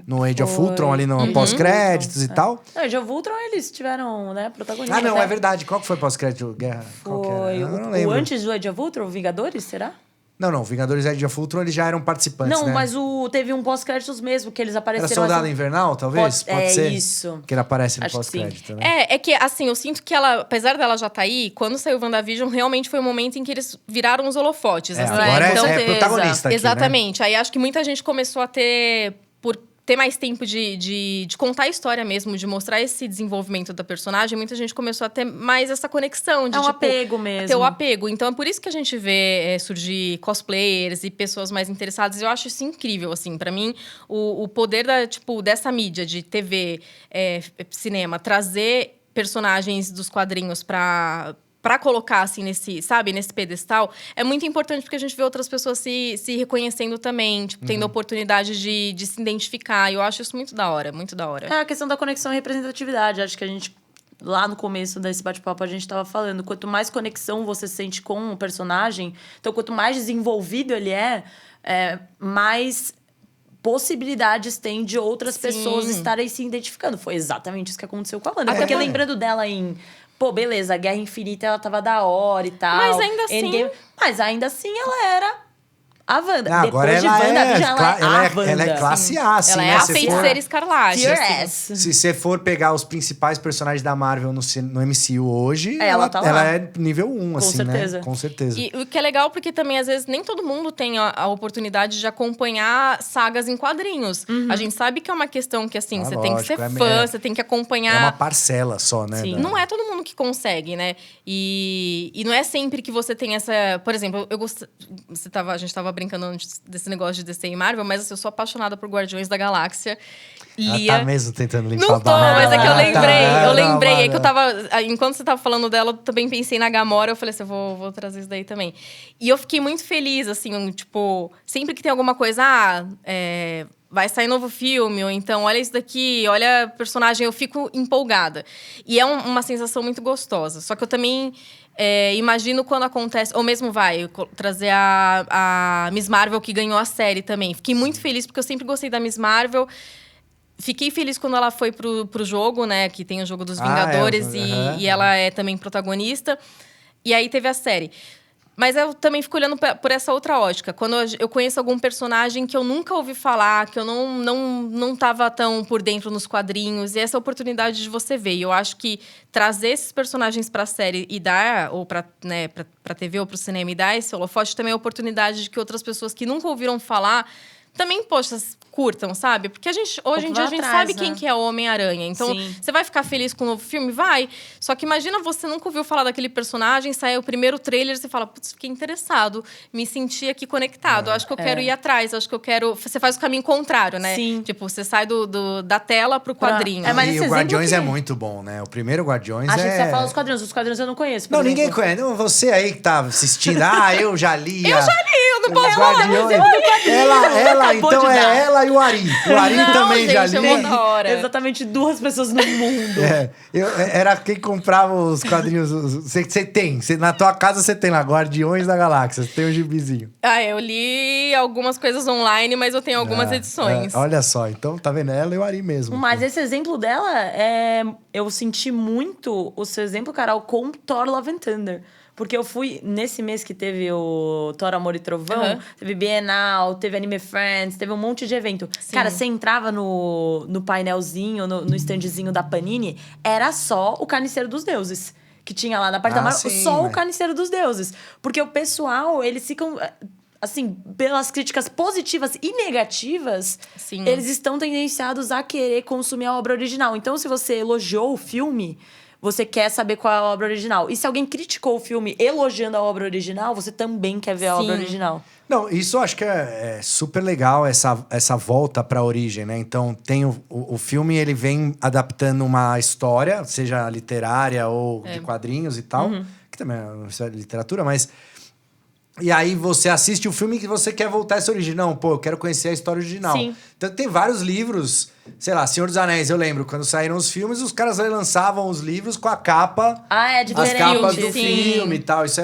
No Age of Ultron, ali no pós-créditos e tal. Não, Age of Ultron, eles tiveram, né, protagonistas. Ah, não, né? é verdade. Qual que foi pós-crédito? Guerra? Qual que era? Foi Eu não o lembro. antes do Age of Ultron, Vingadores, será? Não, Vingadores Age of Ultron, eles já eram participantes, Não, né? mas teve um pós-créditos mesmo, que eles Era apareceram... Soldado assim, Invernal, talvez? Pode ser? isso. Que ele aparece no Acho que sim. pós-crédito, né? É que, assim, eu sinto que ela, apesar dela já tá aí, quando saiu o WandaVision, realmente foi o momento em que eles viraram os holofotes. assim. Agora com é certeza. protagonista aqui, Exatamente. Aí acho que muita gente começou a ter... Por ter mais tempo de contar a história mesmo, de mostrar esse desenvolvimento da personagem, muita gente começou a ter mais essa conexão. De, É um apego mesmo. Ter o apego. Então, é por isso que a gente vê surgir cosplayers e pessoas mais interessadas. Eu acho isso incrível, assim. Pra mim, o poder dessa mídia de TV, cinema, trazer personagens dos quadrinhos pra colocar, assim, nesse pedestal, é muito importante porque a gente vê outras pessoas se reconhecendo também, tendo a oportunidade de se identificar. E eu acho isso muito da hora, muito da hora. É a questão da conexão e representatividade. Acho que a gente, lá no começo desse bate-papo, a gente tava falando. Quanto mais conexão você sente com o personagem, então quanto mais desenvolvido ele mais possibilidades tem de outras pessoas estarem se identificando. Foi exatamente isso que aconteceu com a Wanda. Porque lembrando dela Pô, beleza, a Guerra Infinita, ela tava da hora e tal. Mas ainda assim... Endgame, mas ainda assim, ela era a Wanda. Agora Depois de WandaVision, ela é a Wanda. ela é classe A, assim, Ela né? é a Se for- feiticeira escarlate. Pure assim. ass. Se você for pegar os principais personagens da Marvel no MCU hoje, Ela tá lá. ela é nível 1, assim, certeza. né? Com certeza. E o que é legal, porque também, às vezes, nem todo mundo tem a oportunidade de acompanhar sagas em quadrinhos. A gente sabe que é uma questão que, assim, você tem que ser lógico, fã, você tem que acompanhar... É uma parcela só, né? Sim. Não é todo mundo que consegue, né? E não é sempre que você tem essa... Por exemplo, a gente tava brincando antes desse negócio de DC e Marvel, mas assim, eu sou apaixonada por Guardiões da Galáxia. Ela tá mesmo tentando limpar Não a tô, barra. mas é que eu lembrei. Tá, Eu lembrei. É que não. eu tava... Enquanto você tava falando dela, eu também pensei na Gamora. Eu falei assim, eu vou trazer isso daí também. E eu fiquei muito feliz, assim, tipo... Sempre que tem alguma coisa... vai sair novo filme, ou então, olha isso daqui, olha a personagem, eu fico empolgada. E é uma sensação muito gostosa. Só que eu também imagino quando acontece... Ou mesmo trazer a Miss Marvel, que ganhou a série também. Fiquei muito feliz, porque eu sempre gostei da Miss Marvel. Fiquei feliz quando ela foi pro jogo, né? Que tem o jogo dos Vingadores, e ela é também protagonista. E aí teve a série. Mas eu também fico olhando por essa outra ótica. Quando eu conheço algum personagem que eu nunca ouvi falar, que eu não tava tão por dentro nos quadrinhos, e essa oportunidade de você ver. E eu acho que trazer esses personagens pra série e dar, ou pra TV ou pro cinema e dar esse holofote, também é a oportunidade de que outras pessoas que nunca ouviram falar também, poxa, curtam, sabe? Porque hoje em dia a gente sabe quem que é o Homem-Aranha. Então, Sim. você vai ficar feliz com o novo filme? Vai. Só que imagina você nunca ouviu falar daquele personagem, sai o primeiro trailer e você fala, putz, fiquei interessado, me senti aqui conectado, acho que eu quero ir atrás, acho que eu quero... Você faz o caminho contrário, né? Sim. Tipo, você sai da tela pro quadrinho. Mas E esse o Guardiões exemplo é muito bom, né? O primeiro Guardiões Achei que você ia falar os quadrinhos. Os quadrinhos eu não conheço, por Não, exemplo. ninguém conhece. Não, você aí que tá assistindo. Eu já li. Eu não posso Os falar, Guardiões. mas eu li o quadrinho. Ela Acabou então de dar. é ela e o Ari. O Ari Não, também já gente, li. eu vou da hora. Exatamente 2 pessoas no mundo. Era quem comprava os quadrinhos. Você tem. Na tua casa você tem lá, Guardiões da Galáxia. Você tem um gibizinho. Eu li algumas coisas online, mas eu tenho algumas edições. Olha só, então tá vendo? Ela e o Ari mesmo. Mas esse exemplo dela, eu senti muito o seu exemplo, Carol, com Thor Love and Thunder. Porque eu fui, nesse mês que teve o Thor, Amor e Trovão, teve Bienal, teve Anime Friends, teve um monte de evento. Sim. Cara, você entrava no painelzinho, no standzinho da Panini, era só o Carniceiro dos Deuses. que tinha lá na parte da Marvel, sim, só o mas- Carniceiro dos Deuses. Porque o pessoal, eles ficam... Assim, pelas críticas positivas e negativas, Sim. eles estão tendenciados a querer consumir a obra original. Então, se você elogiou o filme, você quer saber qual é a obra original. E se alguém criticou o filme elogiando a obra original, você também quer ver a obra Sim. original. Não, isso eu acho que é super legal, essa volta para a origem, né? Então, tem o filme, ele vem adaptando uma história, seja literária ou de quadrinhos e tal, que também é literatura, mas... E aí você assiste o filme que você quer voltar a essa origem. Não, pô, eu quero conhecer a história original. Sim. Então tem vários livros, sei lá, Senhor dos Anéis, eu lembro, quando saíram os filmes, os caras lançavam os livros com a capa... Ah, é As diferente. capas do sim. filme e tal. Isso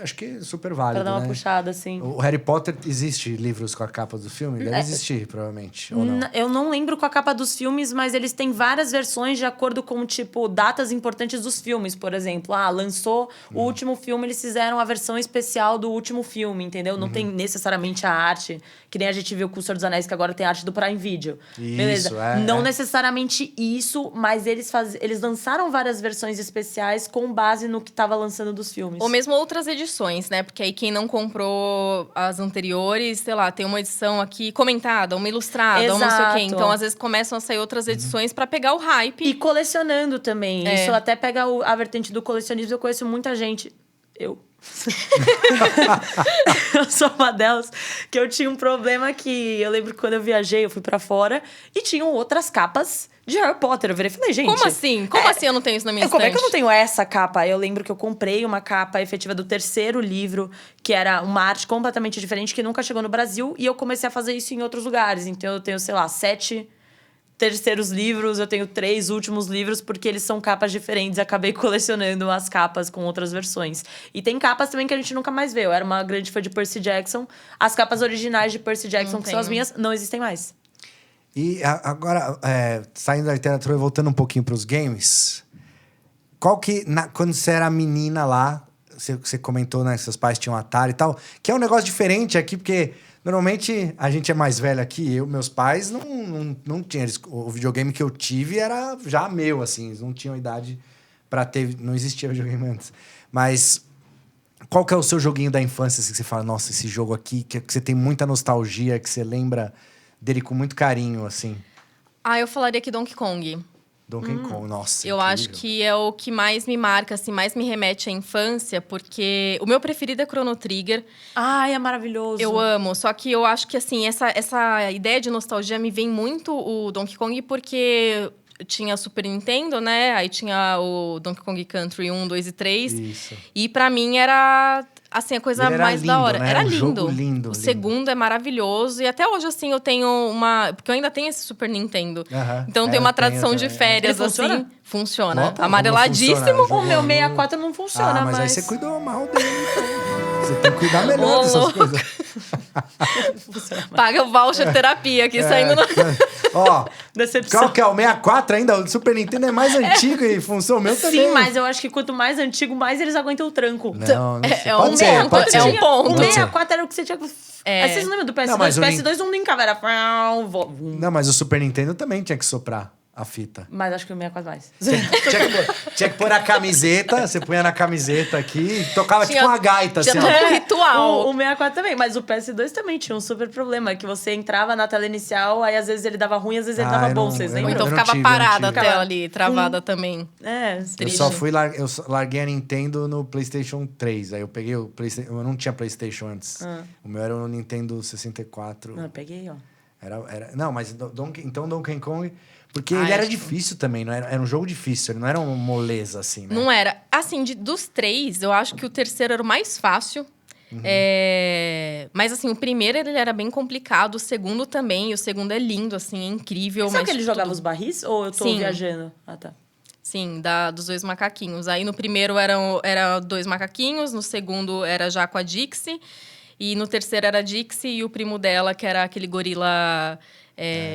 acho que é super válido, Pra dar uma né? puxada, assim. O Harry Potter, existe livros com a capa do filme? Deve existir, provavelmente. Ou não? Eu não lembro com a capa dos filmes, mas eles têm várias versões de acordo com, tipo, datas importantes dos filmes, por exemplo. Ah, lançou o último filme, eles fizeram a versão especial do último filme, entendeu? Não tem necessariamente a arte, que nem a gente viu com o Senhor dos Anéis, que agora tem a arte do Prime Video. Isso, Beleza? Não é. necessariamente isso, mas eles lançaram várias versões especiais com base no que tava lançando dos filmes. Ou mesmo outras edições, né? Porque aí quem não comprou as anteriores, sei lá, tem uma edição aqui comentada, uma ilustrada, uma não sei o quê. Exato. Então, às vezes, começam a sair outras edições pra pegar o hype. E colecionando também. É. Isso até pega a vertente do colecionismo. Eu conheço muita gente. Eu sou uma delas, que eu tinha um problema que... Eu lembro que quando eu viajei, eu fui pra fora e tinham outras capas de Harry Potter. Eu virei e falei, gente... Como assim? Como assim eu não tenho isso na minha Como é que eu não estante? tenho essa capa? Eu lembro que eu comprei uma capa efetiva do terceiro livro, que era uma arte completamente diferente, que nunca chegou no Brasil. E eu comecei a fazer isso em outros lugares. Então, eu tenho, sei lá, 7 terceiros livros, eu tenho 3 últimos livros, porque eles são capas diferentes. Acabei colecionando as capas com outras versões. E tem capas também que a gente nunca mais vê. Eu era uma grande fã de Percy Jackson. As capas originais de Percy Jackson, Não que são as tenho. minhas, não existem mais. E agora, saindo da literatura e voltando um pouquinho para os games, qual que... quando você era menina lá, você comentou, né, que seus pais tinham Atari e tal, que é um negócio diferente aqui, porque... Normalmente, a gente é mais velho aqui, meus pais não tinham. O videogame que eu tive era já meu, assim. Eles não tinham idade pra ter... Não existia videogame antes. Mas qual que é o seu joguinho da infância, assim, que você fala, nossa, esse jogo aqui, que você tem muita nostalgia, que você lembra dele com muito carinho, assim? Ah, eu falaria que Donkey Kong. Donkey Kong, nossa, Eu incrível. acho que é o que mais me marca, assim, mais me remete à infância, porque o meu preferido é Chrono Trigger. Ai, é maravilhoso. Eu amo, só que eu acho que, assim, essa ideia de nostalgia me vem muito o Donkey Kong, porque tinha Super Nintendo, né? Aí tinha o Donkey Kong Country 1, 2 e 3. Isso. E pra mim era, assim, a coisa Ele era mais da lindo, hora. né? Era Um jogo lindo. lindo, O lindo. segundo é maravilhoso. E até hoje, assim, eu tenho uma... Porque eu ainda tenho esse Super Nintendo. Aham. Então É, tem uma eu tenho tradição de também. férias, Ele funciona? assim. Funciona. Opa, como Amareladíssimo. funciona? O meu Jogou no- 64 não funciona, mas aí você cuidou mal dele, então. Você tem que cuidar melhor Ô, dessas louco. coisas. Paga o voucher terapia aqui, saindo no... Ó, Decepção. qual que é? O 64 ainda? O Super Nintendo é mais antigo e funciona. O meu também. Sim, mas eu acho que quanto mais antigo, mais eles aguentam o tranco. Não, não sei. é Pode um ser, ponto, pode ser. é um ponto. O Pode ser. 64 era o que você tinha que... Aí vocês não lembram do PS2? Não, mas O o PS2 não linkava, era... Não, mas o Super Nintendo também tinha que soprar a fita. Mas acho que o 64 mais. Tinha que pôr na camiseta, você punha na camiseta aqui e tocava Tinha- tipo uma gaita, assim, tinha ó. todo um ritual. O 64 também, mas o PS2 também tinha um super problema, que você entrava na tela inicial, aí às vezes ele dava ruim, às vezes ele Ah, dava eu bom, não- vocês eu Ou não- lembram? então não ficava tive, eu não parada a tive. tela ali, travada também. É, Eu Triste. só larguei a Nintendo no PlayStation 3. Aí eu peguei o PlayStation. Eu não tinha PlayStation antes. O meu era o Nintendo 64. Não, eu peguei, ó. Não, mas então Donkey Kong. Porque Ah, ele era acho que- difícil também, não era um jogo difícil, ele não era uma moleza assim, né? Não era. Assim, dos 3, eu acho que o terceiro era o mais fácil. Uhum. Mas, assim, o primeiro ele era bem complicado. O segundo também. E o segundo é lindo, assim, é incrível. Sabe mas que ele jogava tudo- os barris? Ou eu tô Sim. viajando? Ah, tá. Sim, dos 2 macaquinhos. Aí no primeiro era 2 macaquinhos, no segundo era já com a Dixie. E no terceiro era a Dixie e o primo dela, que era aquele gorila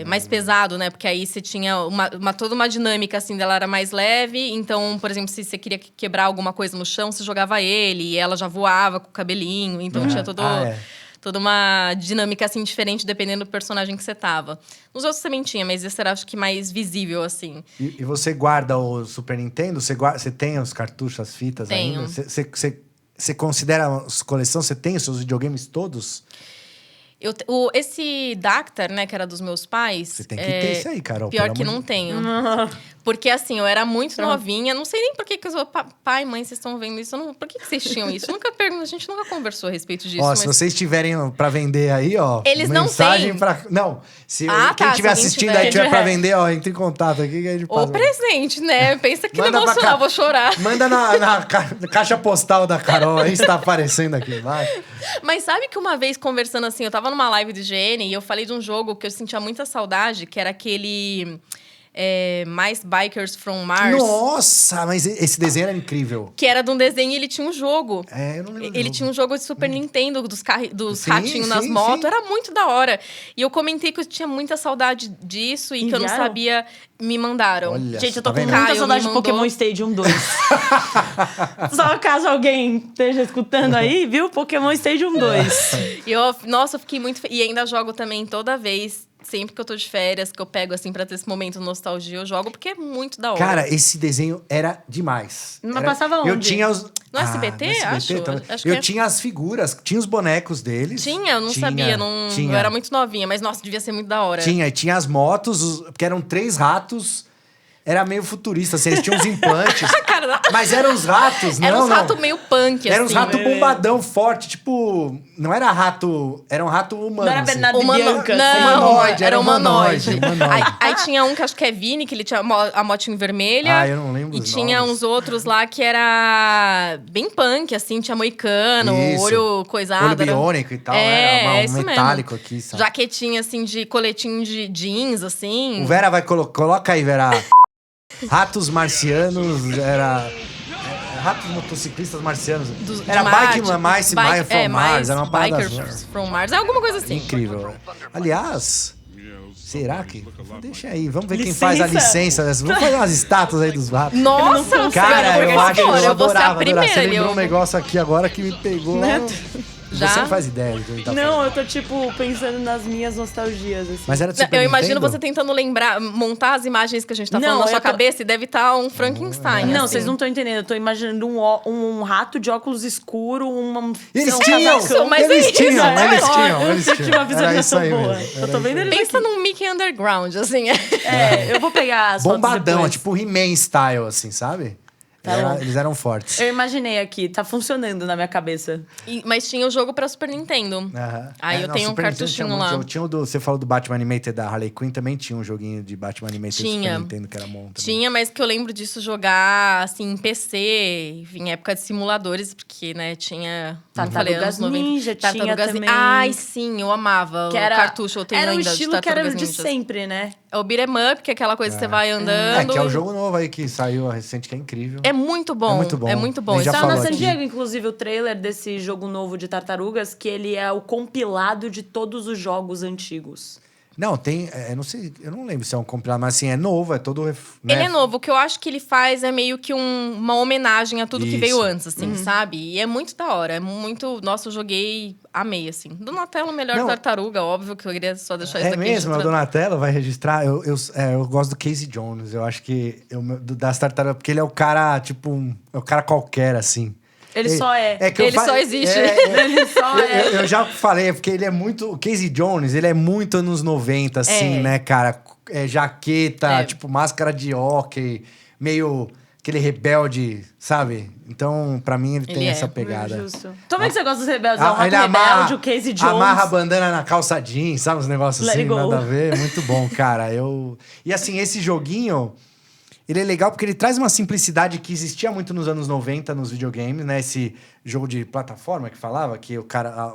mais pesado, né? Porque aí você tinha toda uma dinâmica, assim, dela era mais leve. Então, por exemplo, se você queria quebrar alguma coisa no chão, você jogava ele. E ela já voava com o cabelinho. Então tinha todo... Ah, é. toda uma dinâmica, assim, diferente, dependendo do personagem que você tava. Nos outros também tinha, mas esse era, acho que, mais visível, assim. E você guarda o Super Nintendo? Você tem os cartuchos, as fitas Tenho. ainda? Você considera a coleção? Você tem os seus videogames todos? Esse Dactar, né, que era dos meus pais... Você tem que ter isso aí, Carol. Pior pelo que amor não de- tenho. Porque, assim, eu era muito novinha. Não sei nem por que eu... Pai, mãe, vocês estão vendo isso? Por que vocês tinham isso? A gente nunca conversou a respeito disso. Ó, mas... se vocês tiverem pra vender aí, ó... Eles não mensagem têm. pra... Não, se Ah, quem tá, estiver se alguém assistindo tiver. aí tiver pra vender, ó, entre em contato aqui que a gente Ou passa. presente, né? Pensa que Manda pra emocional, cá. vou chorar. Manda na caixa postal da Carol aí, está aparecendo aqui, vai. Mas sabe que uma vez, conversando assim, eu tava numa live do IGN e eu falei de um jogo que eu sentia muita saudade, que era aquele... Mais Bikers from Mars. Nossa, mas esse desenho era incrível. Que era de um desenho e ele tinha um jogo. É, eu não lembro. Ele tinha um jogo de Super Nintendo, dos Sim, ratinhos nas sim, motos. sim. Era muito da hora. E eu comentei que eu tinha muita saudade disso e que eu não Enviaram? sabia. Me mandaram. Olha, Gente, eu tá tô com vendo? muita Caio saudade me de mandou. Pokémon Stadium 2. Só caso alguém esteja escutando aí, viu? Pokémon Stadium 2. E nossa, eu fiquei muito... E ainda jogo também toda vez. Sempre que eu tô de férias, que eu pego, assim, pra ter esse momento de nostalgia, eu jogo, porque é muito da hora. Cara, esse desenho era demais. Mas passava Eu onde? tinha os... No SBT, acho? também. Acho que Eu é. tinha as figuras, tinha os bonecos deles. Tinha, eu não sabia. Não, tinha. Eu era muito novinha, mas, nossa, devia ser muito da hora. Tinha, e tinha as motos, porque eram 3 ratos. Era meio futurista, assim, eles tinham uns implantes. Cara, Mas eram os ratos, era não, uns não. ratos meio punk, Era uns assim. ratos bombadão, forte, tipo... Não era rato... Era um rato humano, Não era assim. Bernardo Humano... Bianca. Não, Humanoide, era era humanoide. humanoide. Aí tinha um que acho que é Vini, que ele tinha a motinha vermelha. Ah, eu não lembro E os tinha nomes. uns outros lá que era bem punk, assim. Tinha moicano, Isso. olho coisado. Olho era- biônico e tal, É, era isso metálico mesmo. aqui, sabe? Jaquetinha, assim, de coletinho de jeans, assim. O Vera vai coloca aí, Vera. Ratos marcianos, era... Ratos motociclistas marcianos. Era Bike from Mars, era uma parada... Bikers from Mars, é alguma coisa assim. Incrível. Aliás, será que... Deixa aí, vamos ver quem Licença. faz a licença. Vamos fazer umas estátuas aí dos ratos. Nossa, Cara, porque eu acho que eu eu vou ser a adorava. primeira Você ali. lembrou um negócio aqui agora que me pegou. Né? Você Já? não faz ideia do que ele tá Não, falando. eu tô, tipo, pensando nas minhas nostalgias, assim. Mas era de Não, Super eu imagino Nintendo? você tentando lembrar, montar as imagens que a gente tá Não, falando na eu sua tô- cabeça e deve estar um Frankenstein. Não, assim. vocês não estão entendendo. Eu tô imaginando um rato de óculos escuro, uma... Eles um tinham! casacão. mas Eles é isso, tinham, é eles ó, tinham, Eu eles tive uma tinham. Era isso visualização aí boa. mesmo. Eu tô vendo eles Pensa aqui. num Mickey Underground, assim. Eu vou pegar as fotos Bombadão, depois. tipo He-Man style, assim, sabe? Tá bom. Eles eram fortes. Eu imaginei aqui, tá funcionando na minha cabeça. Mas tinha o jogo pra Super Nintendo. Aham. Aí eu tenho um Super Nintendo cartuchinho tinha muito lá. jogo. Tinha o você falou do Batman Animated da Harley Quinn, também tinha um joguinho de Batman Animated do Tinha. Super Nintendo que era bom também. Tinha, mas que eu lembro disso jogar, assim, em PC, em época de simuladores, porque, né, tinha... como eu falei, Tartarugas anos 90. Ninja, tinha Tartarugas também. Ai, sim, eu amava Que era, o cartucho, eu tenho era um ainda estilo de que era Tartarugas de Ninjas. sempre, né? É o beat'em up, que é aquela coisa que você vai É, andando. que é o jogo novo aí que saiu recente, que é incrível. É muito bom. É muito bom. É muito bom. A gente já Saiu falou na San aqui. Diego, inclusive, o trailer desse jogo novo de Tartarugas, que ele é o compilado de todos os jogos antigos. Não, tem... não sei, eu não lembro se é um compilado, mas assim, é novo, é todo... Né? Ele é novo. O que eu acho que ele faz é meio que uma homenagem a tudo que Isso. veio antes, assim, sabe? E é muito da hora. É muito... Nossa, eu joguei... Amei, assim. Donatello, melhor Não. Tartaruga, óbvio que eu queria só deixar isso É aqui. mesmo, o registrado. Donatello vai registrar. Eu gosto do Casey Jones. Eu acho que das tartarugas, porque ele é o cara, tipo, é o cara qualquer, assim. Ele só é. que eu Ele fa- só existe. Ele só é. Eu já falei, é porque ele é muito. O Casey Jones, ele é muito anos 90, assim, É. né, cara? Jaqueta, É. tipo, máscara de hóquei, meio aquele rebelde, sabe? Então, pra mim, ele tem Ele é. essa pegada. Justo. Também que você gosta dos rebeldes. É Ah, o Rato ele Rebelde, o Casey Jones. amarra a bandana na calça jeans, sabe? Os negócios Let assim, it go. nada a ver. Muito bom, cara. E assim, esse joguinho, ele é legal porque ele traz uma simplicidade que existia muito nos anos 90 nos videogames, né? Esse jogo de plataforma que falava, que o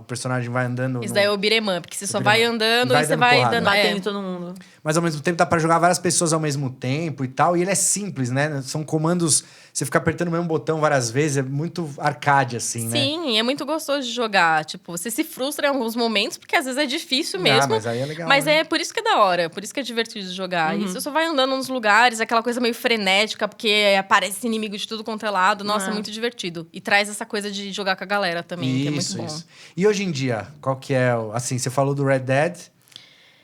personagem vai andando... Isso daí é o beat'em up, que você só beat'em vai up. andando Vai e você dando vai porrada. dando... Batendo em todo mundo. Mas ao mesmo tempo dá pra jogar várias pessoas ao mesmo tempo e tal. E ele é simples, né? São comandos... Você fica apertando o mesmo botão várias vezes. É muito arcade, assim, né? Sim, é muito gostoso de jogar. Tipo, você se frustra em alguns momentos, porque às vezes é difícil mesmo. mas aí é legal, Mas né? é por isso que é da hora, por isso que é divertido de jogar. E você só vai andando nos lugares, aquela coisa meio frenética, porque aparece inimigo de tudo quanto é lado. Nossa, é muito divertido. E traz essa coisa de jogar com a galera também, que é muito bom. E hoje em dia, qual que é assim, você falou do Red Dead,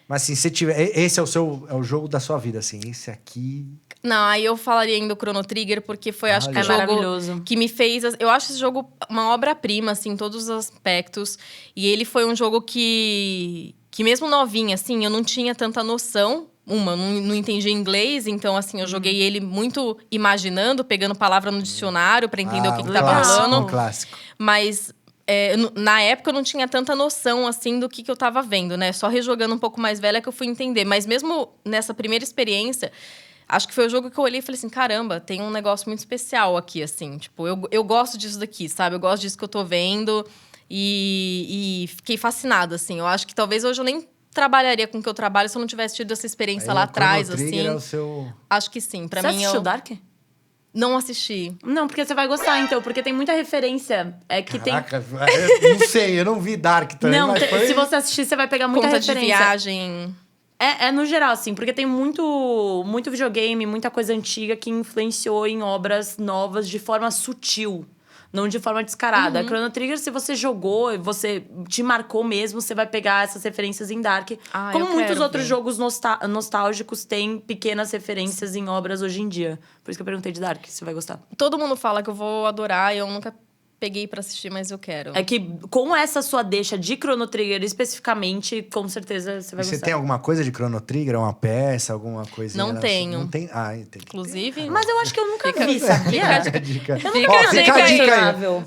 mas assim, se tiver, esse é o jogo da sua vida, assim, esse aqui... Não, aí eu falaria ainda o Chrono Trigger, porque foi, acho que o jogo maravilhoso. que me fez... Eu acho esse jogo uma obra-prima, assim, em todos os aspectos. E ele foi um jogo que mesmo novinha, assim, eu não tinha tanta noção. Não entendia inglês, então, assim, eu joguei ele muito imaginando, pegando palavra no dicionário pra entender o que tava rolando. Um clássico. Mas... na época eu não tinha tanta noção, assim, do que eu tava vendo, né? Só rejogando um pouco mais velha que eu fui entender. Mas mesmo nessa primeira experiência, acho que foi o jogo que eu olhei e falei assim, caramba, tem um negócio muito especial aqui, assim. Tipo, eu gosto disso daqui, sabe? Eu gosto disso que eu tô vendo. E fiquei fascinada, assim. Eu acho que talvez hoje eu nem trabalharia com o que eu trabalho se eu não tivesse tido essa experiência lá atrás, assim. É o seu... Acho que sim. Pra Você mim, assistiu Dark? Não assisti. Não, porque você vai gostar, então. Porque tem muita referência. É que Caraca, eu não sei, eu não vi Dark também, não, mas foi... se você assistir, você vai pegar muita Conta referência. de viagem... É no geral, assim, porque tem muito videogame, muita coisa antiga que influenciou em obras novas de forma sutil, não de forma descarada. Chrono Trigger, se você jogou e você te marcou mesmo, você vai pegar essas referências em Dark. Como muitos outros jogos nostálgicos têm pequenas referências em obras hoje em dia. Por isso que eu perguntei de Dark, você vai gostar. Todo mundo fala que eu vou adorar, eu nunca peguei pra assistir, mas eu quero. É que com essa sua deixa de Chrono Trigger especificamente, com certeza você vai gostar. Você tem alguma coisa de Chrono Trigger? Uma peça, alguma coisa? Não tenho. Não tem? Ah, entendi. Inclusive... Mas eu acho que eu nunca vi, sabia? Fica a dica. Fica a dica aí.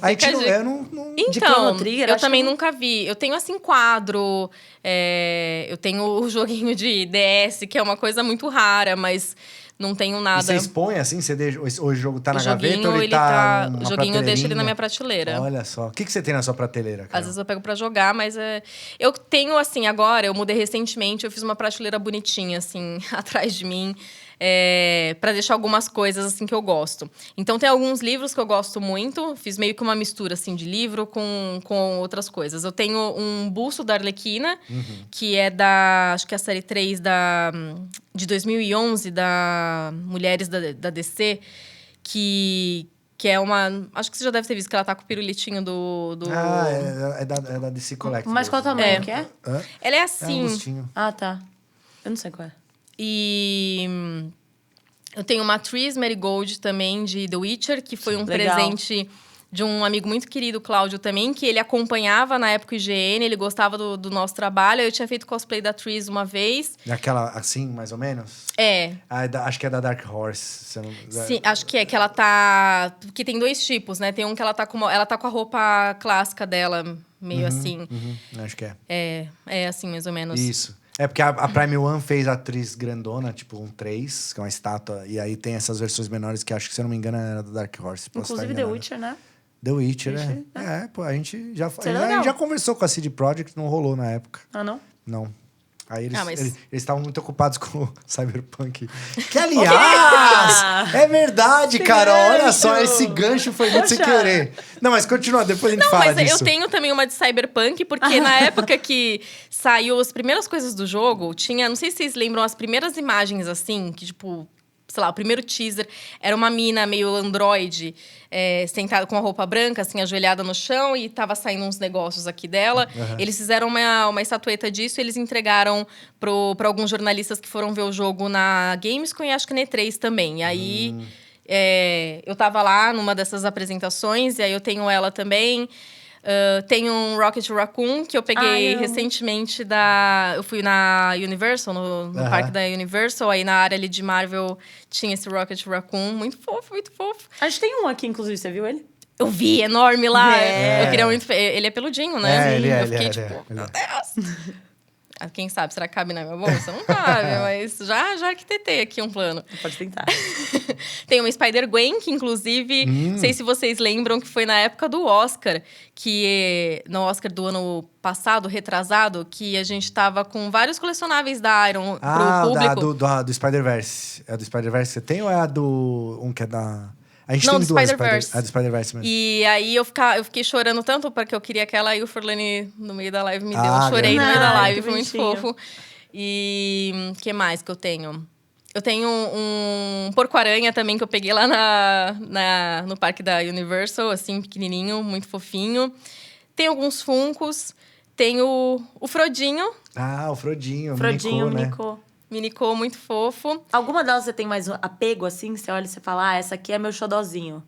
A gente Fica a eu não... de Então, Chrono Trigger, eu acho também que- nunca vi. Eu tenho, assim, quadro. Eu tenho o joguinho de DS, que é uma coisa muito rara, mas não tenho E nada. você expõe assim? Você deixa, o jogo tá na O gaveta joguinho, ou ele ele tá O numa joguinho eu deixo ele na minha prateleirinha? prateleira. Olha só. O que você tem na sua prateleira, cara? Às vezes eu pego pra jogar, mas eu tenho, assim, agora, eu mudei recentemente, eu fiz uma prateleira bonitinha, assim, atrás de mim, pra deixar algumas coisas, assim, que eu gosto. Então, tem alguns livros que eu gosto muito, fiz meio que uma mistura, assim, de livro com outras coisas. Eu tenho um busto da Arlequina, que é acho que é a série 3 de 2011, da Mulheres da DC, que é uma... Acho que você já deve ter visto que ela tá com o pirulitinho do... Ah, é da DC Collectibles. Mas qual o tamanho que é? Hã? Ela é É um assim. gostinho. Ah, tá. Eu não sei qual é. E eu tenho uma Trees Marigold também, de The Witcher, que foi um Legal. presente de um amigo muito querido, Cláudio, também, que ele acompanhava na época o IGN, ele gostava do nosso trabalho. Eu tinha feito cosplay da Trees uma vez. Aquela assim, mais ou menos? É. Ah, acho que é da Dark Horse. Você não... Sim, acho que ela tá... Porque tem dois tipos, né? Tem um que ela tá com a roupa clássica dela, meio assim. Acho que é. É assim, mais ou menos. Isso. É porque a Prime One fez a atriz grandona, tipo um 3, que é uma estátua. E aí tem essas versões menores que acho que, se eu não me engano, era da Dark Horse. Posso Inclusive estar The enganado. Witcher, né? The Witcher, né? Pô, a gente já Seria legal. conversou com a CD Projekt, não rolou na época. Ah, não? Não. Aí mas- eles estavam muito ocupados com o Cyberpunk. Que, aliás, é verdade, cara. Olha só, esse gancho foi muito sem Poxa. querer. Não, mas continua, depois a gente Não, fala mas disso. eu tenho também uma de Cyberpunk, porque na época que saiu as primeiras coisas do jogo, tinha... Não sei se vocês lembram as primeiras imagens, assim, que tipo... Sei lá, o primeiro teaser era uma mina meio androide, sentada com a roupa branca, assim, ajoelhada no chão, e tava saindo uns negócios aqui dela. Eles fizeram uma estatueta disso, e eles entregaram pra alguns jornalistas que foram ver o jogo na Gamescom e acho que na E3 também. E aí, eu tava lá numa dessas apresentações, e aí eu tenho ela também. Tenho um Rocket Raccoon, que eu peguei recentemente Eu fui na Universal, no parque da Universal. Aí na área ali de Marvel tinha esse Rocket Raccoon. Muito fofo, muito fofo. A gente tem um aqui, inclusive, você viu ele? Eu vi, enorme lá. É. Eu queria muito... Ele é peludinho, né? Ele é, eu fiquei ele tipo, é. meu Deus. Quem sabe, será que cabe na minha bolsa? Não cabe, mas já arquitetei aqui um plano. Pode tentar. Tem uma Spider-Gwen, que inclusive, não sei se vocês lembram, que foi na época do Oscar, que no Oscar do ano passado, retrasado, que a gente tava com vários colecionáveis da Iron pro público. Do Spider-Verse. É do Spider-Verse que você tem ou é a do... Um que é da... A gente Não, tem do duas Spider-Verse. É do Spider-Verse mesmo. E aí eu fiquei chorando tanto porque eu queria aquela e o Forlani no meio da live me deu. Ah, Eu chorei no meio da grande. live, Ai, foi muito que bonitinho. fofo. E o que mais que eu tenho? Eu tenho um porco-aranha também que eu peguei lá no parque da Universal, assim, pequenininho, muito fofinho. Tem alguns Funkos. Tem o Frodinho. Ah, o Frodinho, Frodinho, Minicô, né? Minicô. Minicô, muito fofo. Alguma delas você tem mais apego, assim? Você olha e você fala, ah, essa aqui é meu xodozinho.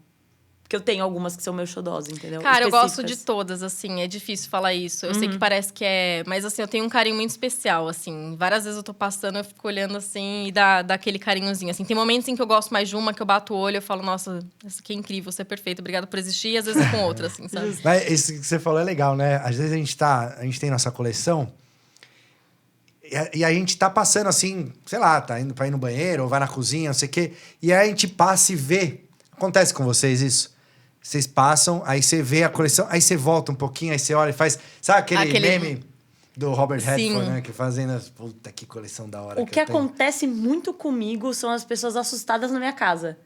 Porque eu tenho algumas que são meu xodós, entendeu? Cara, eu gosto de Específicas. todas, assim. É difícil falar isso. Eu sei que parece que é... Mas, assim, eu tenho um carinho muito especial, assim. Várias vezes eu tô passando, eu fico olhando, assim, e dá aquele carinhozinho, assim. Tem momentos em que eu gosto mais de uma, que eu bato o olho, eu falo, nossa, essa aqui é incrível, você é perfeita, obrigada por existir. E às vezes é com outra, assim, sabe? Mas isso que você falou é legal, né? Às vezes a gente tem nossa coleção e a gente tá passando assim, sei lá, tá indo pra ir no banheiro ou vai na cozinha, não sei o quê. E aí a gente passa e vê. Acontece com vocês isso? Vocês passam, aí você vê a coleção, aí você volta um pouquinho, aí você olha e faz... Sabe aquele meme do Robert Redford, né? Que fazendo... Puta, que coleção da hora O que eu tenho. acontece muito comigo são as pessoas assustadas na minha casa.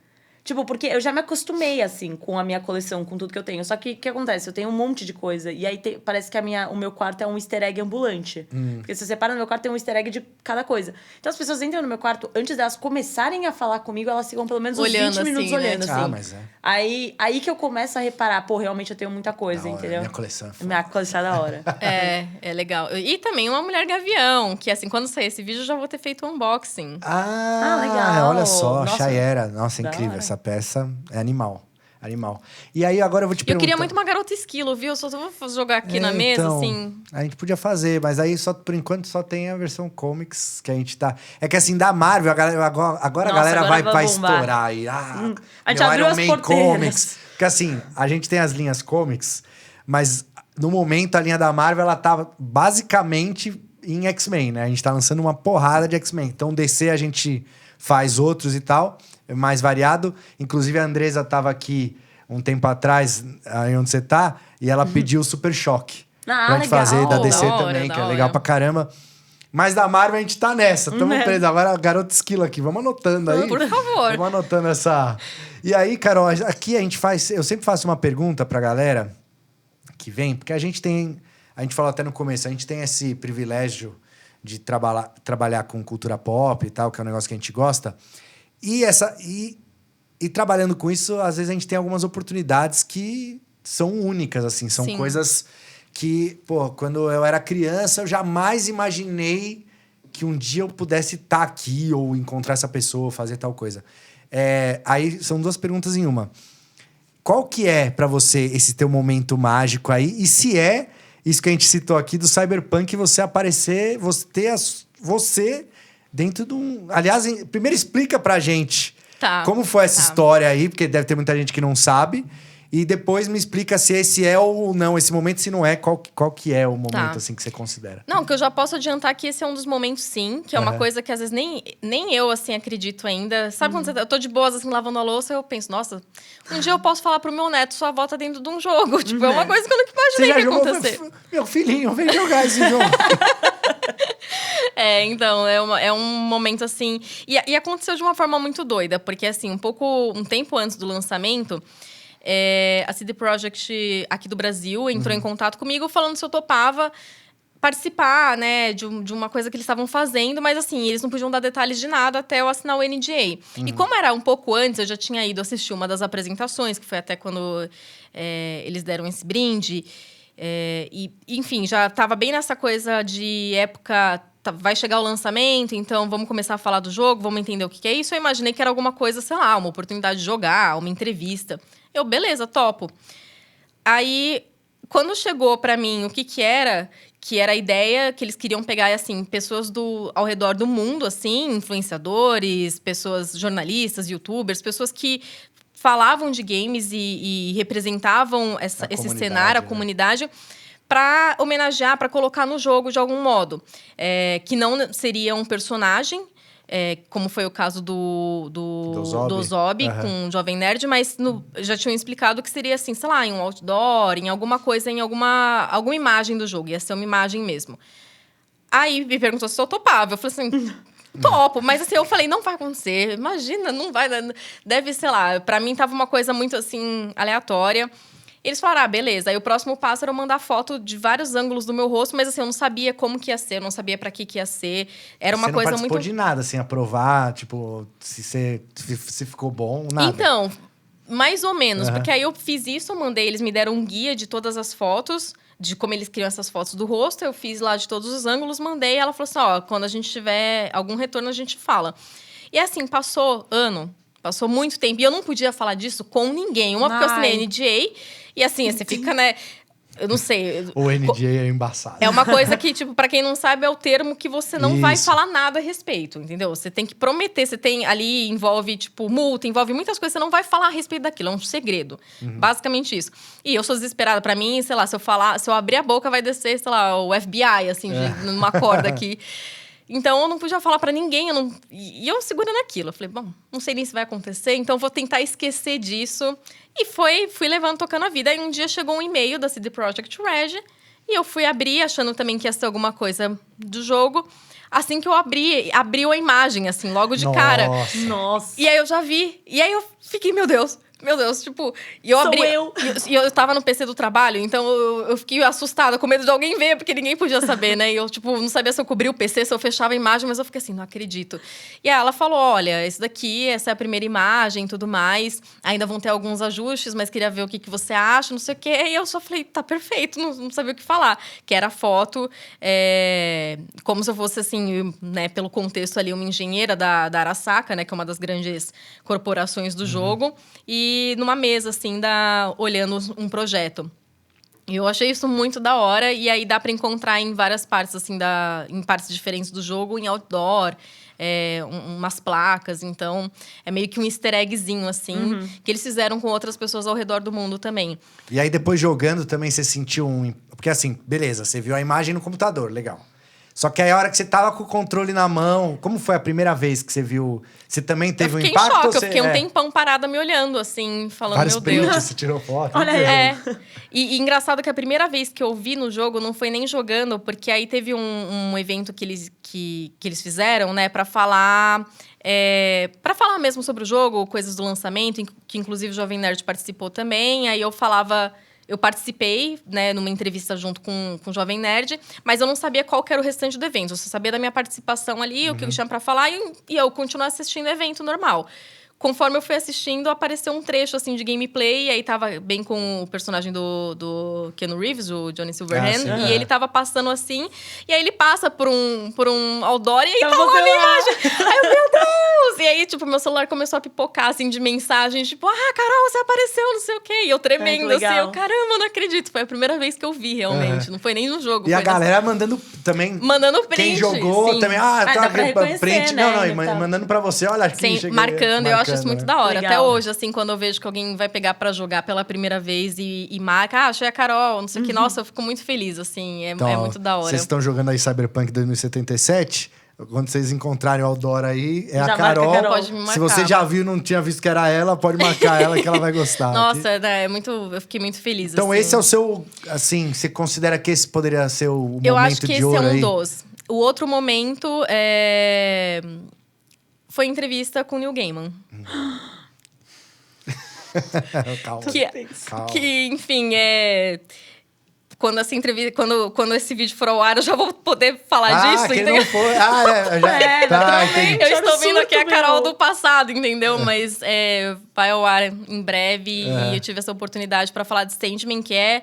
Tipo, porque eu já me acostumei, assim, com a minha coleção, com tudo que eu tenho. Só que o que acontece? Eu tenho um monte de coisa. E aí parece que o meu quarto é um easter egg ambulante. Porque se você para no meu quarto, tem um easter egg de cada coisa. Então as pessoas entram no meu quarto, antes delas começarem a falar comigo, elas ficam pelo menos uns Olhando 20 minutos assim, né? olhando, assim. Ah, mas é. Aí que eu começo a reparar, pô, realmente eu tenho muita coisa, Da hora, entendeu? minha coleção é foda. Minha coleção é da hora. É legal. E também uma mulher gavião, que, assim, quando sair esse vídeo, eu já vou ter feito um unboxing. Ah, legal. olha só, Nossa, Chayera. Nossa, da incrível. hora. Essa peça é animal. Animal. E aí, agora eu vou te Eu perguntar... queria muito uma garota esquilo, viu? Só vou jogar aqui na mesa, então, assim. A gente podia fazer, mas aí só por enquanto só tem a versão comics que a gente tá. É que assim, da Marvel, agora a Nossa, galera agora vai vai bombar. estourar aí. A gente meu abriu Iron as Man porteiras. Comics. Porque assim, a gente tem as linhas comics, mas no momento a linha da Marvel ela tá basicamente em X-Men, né? A gente tá lançando uma porrada de X-Men. Então, DC a gente faz outros e tal, é mais variado. Inclusive, a Andresa tava aqui um tempo atrás, aí onde você tá, e ela pediu o Super Choque. Ah, Pra gente legal. fazer da DC Da hora, também, da que é hora. legal pra caramba. Mas da Marvel a gente tá nessa. Tamo preso. Agora, garoto esquilo aqui. Vamos anotando aí. Por favor. Vamos anotando essa... E aí, Carol, aqui a gente faz... Eu sempre faço uma pergunta pra galera que vem, porque a gente tem... A gente falou até no começo, a gente tem esse privilégio de trabalhar com cultura pop e tal, que é um negócio que a gente gosta. E trabalhando com isso, às vezes a gente tem algumas oportunidades que são únicas, assim. São Sim. coisas que, pô, quando eu era criança, eu jamais imaginei que um dia eu pudesse estar aqui ou encontrar essa pessoa, fazer tal coisa. Aí são duas perguntas em uma. Qual que é pra você esse teu momento mágico aí? E se é isso que a gente citou aqui do Cyberpunk, você aparecer, você dentro de um... Aliás, primeiro explica pra gente como foi essa história aí, porque deve ter muita gente que não sabe. E depois me explica se esse é ou não esse momento. Se não é, qual que é o momento assim, que você considera? Não, que eu já posso adiantar que esse é um dos momentos, sim. Que é uma coisa que às vezes nem eu, assim, acredito ainda. Sabe quando eu tô de boas, assim, lavando a louça, eu penso, nossa, um dia eu posso falar pro meu neto, sua avó tá dentro de um jogo. Tipo, é uma coisa que eu nunca imaginei que ia acontecer. Meu filhinho, vem jogar esse jogo. Então, é um momento assim... E aconteceu de uma forma muito doida, porque assim, um tempo antes do lançamento, a CD Projekt aqui do Brasil entrou em contato comigo falando se eu topava participar, né, de uma coisa que eles estavam fazendo, mas assim, eles não podiam dar detalhes de nada até eu assinar o NDA. E como era um pouco antes, eu já tinha ido assistir uma das apresentações, que foi até quando eles deram esse brinde. Enfim, já estava bem nessa coisa de época... Vai chegar o lançamento, então vamos começar a falar do jogo, vamos entender o que é isso. Eu imaginei que era alguma coisa, sei lá, uma oportunidade de jogar, uma entrevista. Beleza, topo. Aí, quando chegou pra mim o que era a ideia que eles queriam pegar, assim, pessoas ao redor do mundo, assim, influenciadores, pessoas, jornalistas, youtubers, pessoas que falavam de games e representavam esse cenário, a comunidade, para homenagear, para colocar no jogo de algum modo. Que não seria um personagem, como foi o caso do Zob com o Jovem Nerd, mas já tinham explicado que seria assim, sei lá, em um outdoor, em alguma coisa, em alguma imagem do jogo. Ia ser uma imagem mesmo. Aí me perguntou se eu topava. Eu falei assim... Topo, mas assim, eu falei, não vai acontecer. Imagina, não vai... Deve, sei lá, pra mim tava uma coisa muito, assim, aleatória. E eles falaram, beleza. Aí o próximo passo era eu mandar foto de vários ângulos do meu rosto, mas assim, eu não sabia como que ia ser, eu não sabia pra que ia ser. Era uma coisa muito... Você não participou de nada, assim, aprovar, tipo, se ficou bom, nada. Então, mais ou menos. Porque aí eu fiz isso, eu mandei, eles me deram um guia de todas as fotos, de como eles criam essas fotos do rosto. Eu fiz lá de todos os ângulos, mandei. E ela falou assim, ó, quando a gente tiver algum retorno, a gente fala. E assim, passou muito tempo. E eu não podia falar disso com ninguém. Uma, porque eu assinei NDA. E assim, você fica, né... Eu não sei. O NDA é embaçado. É uma coisa que, tipo, pra quem não sabe, é o termo que você não vai falar nada a respeito, entendeu? Você tem que prometer. Você tem ali, envolve, tipo, multa, envolve muitas coisas. Você não vai falar a respeito daquilo. É um segredo. Basicamente isso. E eu sou desesperada. Pra mim, sei lá, se eu abrir a boca, vai descer, sei lá, o FBI, assim, numa corda aqui. Então, eu não podia falar pra ninguém. E eu segurando aquilo. Eu falei, bom, não sei nem se vai acontecer, então vou tentar esquecer disso. E fui levando, tocando a vida. Aí um dia chegou um e-mail da CD Projekt Red. E eu fui abrir, achando também que ia ser alguma coisa do jogo. Assim que eu abriu a imagem, assim, logo de cara. Nossa. E aí eu já vi. E aí eu fiquei, meu Deus, tipo... E eu abri. E eu tava no PC do trabalho, então eu fiquei assustada, com medo de alguém ver, porque ninguém podia saber, né? E eu, tipo, não sabia se eu cobria o PC, se eu fechava a imagem, mas eu fiquei assim, não acredito. E aí ela falou: olha, essa é a primeira imagem e tudo mais. Ainda vão ter alguns ajustes, mas queria ver o que você acha, não sei o quê. E eu só falei, tá perfeito, não sabia o que falar. Que era a foto, como se eu fosse, assim, né, pelo contexto ali, uma engenheira da Arasaka, né? Que é uma das grandes corporações do jogo. E numa mesa, assim, olhando um projeto. E eu achei isso muito da hora. E aí dá pra encontrar em várias partes, assim, em partes diferentes do jogo, em outdoor, umas placas. Então, é meio que um easter eggzinho, assim, que eles fizeram com outras pessoas ao redor do mundo também. E aí, depois jogando, também você sentiu Porque assim, beleza, você viu a imagem no computador, legal. Só que aí, a hora que você tava com o controle na mão, como foi a primeira vez que você viu? Você também teve um impacto? Eu fiquei em choque, eu fiquei um tempão parada me olhando, assim, falando, Vários meu Deus. prints, você tirou foto. Olha aí. E engraçado que a primeira vez que eu vi no jogo não foi nem jogando, porque aí teve um evento que eles fizeram, né, pra falar mesmo sobre o jogo, coisas do lançamento, que inclusive o Jovem Nerd participou também. Aí eu participei, né, numa entrevista junto com o Jovem Nerd, mas eu não sabia qual que era o restante do evento. Eu só sabia da minha participação ali, o que eu tinha pra falar, e eu continuava assistindo o evento normal. Conforme eu fui assistindo, apareceu um trecho, assim, de gameplay. E aí tava bem com o personagem do Keanu Reeves, o Johnny Silverhand. E ele tava passando assim. E aí ele passa por um outdoor e aí tá lá a minha imagem. Aí eu, meu Deus! E aí, tipo, meu celular começou a pipocar, assim, de mensagens. Tipo, Carol, você apareceu, não sei o quê. E eu tremendo, assim. Eu, caramba, eu não acredito. Foi a primeira vez que eu vi, realmente. Não foi nem no jogo. E a galera mandando também... Mandando print. Quem jogou sim. também. Dá pra print. né? Mandando pra você. Olha, aqui sim, cheguei, marcando. Eu acho isso muito da hora. Legal. Até hoje, assim, quando eu vejo que alguém vai pegar pra jogar pela primeira vez e marca, achei a Carol, não sei o que. Nossa, eu fico muito feliz, assim. É muito da hora. Vocês estão jogando aí Cyberpunk 2077... Quando vocês encontrarem o Outdoor aí, Já a Carol. Pode me marcar. Se você já viu e não tinha visto que era ela, pode marcar ela que ela vai gostar. Nossa, eu fiquei muito feliz. Então, assim. esse é o seu... Assim, você considera que esse poderia ser o momento de ouro aí? Eu acho que esse é um dos. O outro momento foi entrevista com o Neil Gaiman. Calma. Calma. Que, enfim, quando essa entrevista, quando esse vídeo for ao ar, eu já vou poder falar disso, que entendeu? não foi. Entendi. Eu estou vendo aqui a Carol meu. do passado, entendeu? Mas vai ao ar em breve e eu tive essa oportunidade para falar de Sandman, que é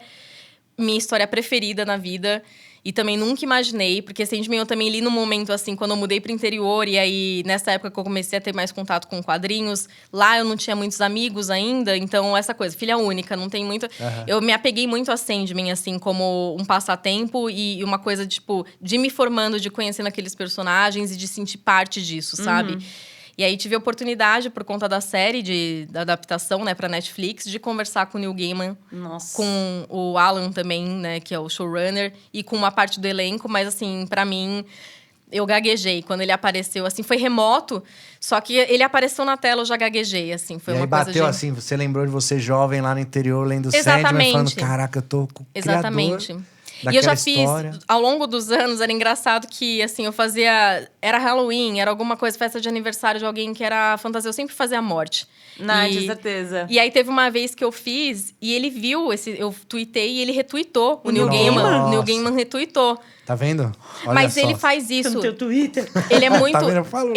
minha história preferida na vida. E também nunca imaginei, porque Sandman eu também li num momento, assim, quando eu mudei pro interior. E aí, nessa época que eu comecei a ter mais contato com quadrinhos. Lá eu não tinha muitos amigos ainda. Então, essa coisa, filha única, não tem muito... Eu me apeguei muito a Sandman, assim, como um passatempo. E uma coisa, tipo, de me formando, de conhecendo aqueles personagens. E de sentir parte disso, sabe? E aí tive a oportunidade, por conta da série, da adaptação, né, pra Netflix, de conversar com o Neil Gaiman. Nossa. Com o Alan também, né, que é o showrunner. E com uma parte do elenco, mas assim, pra mim... Eu gaguejei quando ele apareceu, assim, foi remoto. Só que ele apareceu na tela, eu já gaguejei, assim. Foi e uma aí coisa bateu assim, você lembrou de você jovem lá no interior, lendo Exatamente. Sandman, falando, caraca, eu tô com o Exatamente. criador. E eu já história. fiz, ao longo dos anos, era engraçado que, assim, eu fazia... Era Halloween, era alguma coisa, festa de aniversário de alguém que era fantasia. Eu sempre fazia a morte. Não, de certeza. E aí teve uma vez que eu fiz e ele viu, eu tuitei e ele retweetou. O Neil Nossa. Gaiman. O Neil Gaiman retweetou. Tá vendo? Olha Mas só. ele faz isso. No teu Twitter. Ele é muito, Tá vendo? Eu falo.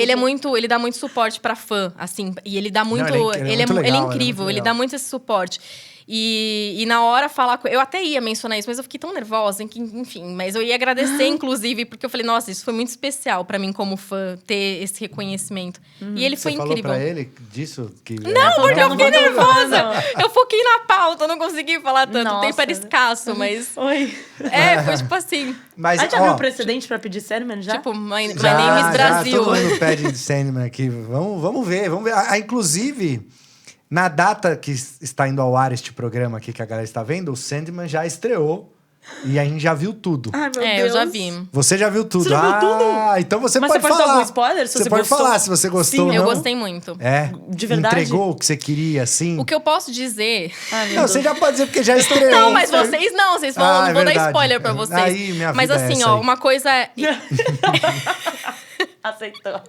ele dá muito suporte pra fã, assim, e ele dá muito, Não, ele é muito legal, ele é incrível, muito ele legal. dá muito esse suporte. E na hora falar com eu até ia mencionar isso, mas eu fiquei tão nervosa, enfim, mas eu ia agradecer inclusive, porque eu falei, nossa, isso foi muito especial pra mim como fã ter esse reconhecimento. E ele foi Você falou incrível. pra ele disso? Que Não, porque eu fiquei não, nervosa. não. Eu foquei na pauta, eu não consegui falar tanto. O Nossa. tempo era escasso, mas Oi. foi tipo assim, Mas, A gente já ó, viu o precedente pra pedir Sandman já? tipo, my name is já, Brasil. todo mundo pede Sandman aqui. Vamos ver. Inclusive, na data que está indo ao ar este programa aqui que a galera está vendo, o Sandman já estreou e a gente já viu tudo. Ai, meu Eu Deus. já vi. Você já viu tudo? Você já viu tudo? Então você Mas pode você pode falar. dar algum spoiler se você pode gostou? falar se você gostou ou Sim, não. Eu gostei muito. É? De verdade? Entregou o que você queria, assim? O que eu posso dizer... Ai, meu Não, Deus. você já pode dizer porque já estreou. Não, mas vocês não. Vocês vão, Ah, não é vou dar verdade. spoiler pra vocês. Aí, minha mas vida é assim, essa ó, aí. uma coisa... Aceitou.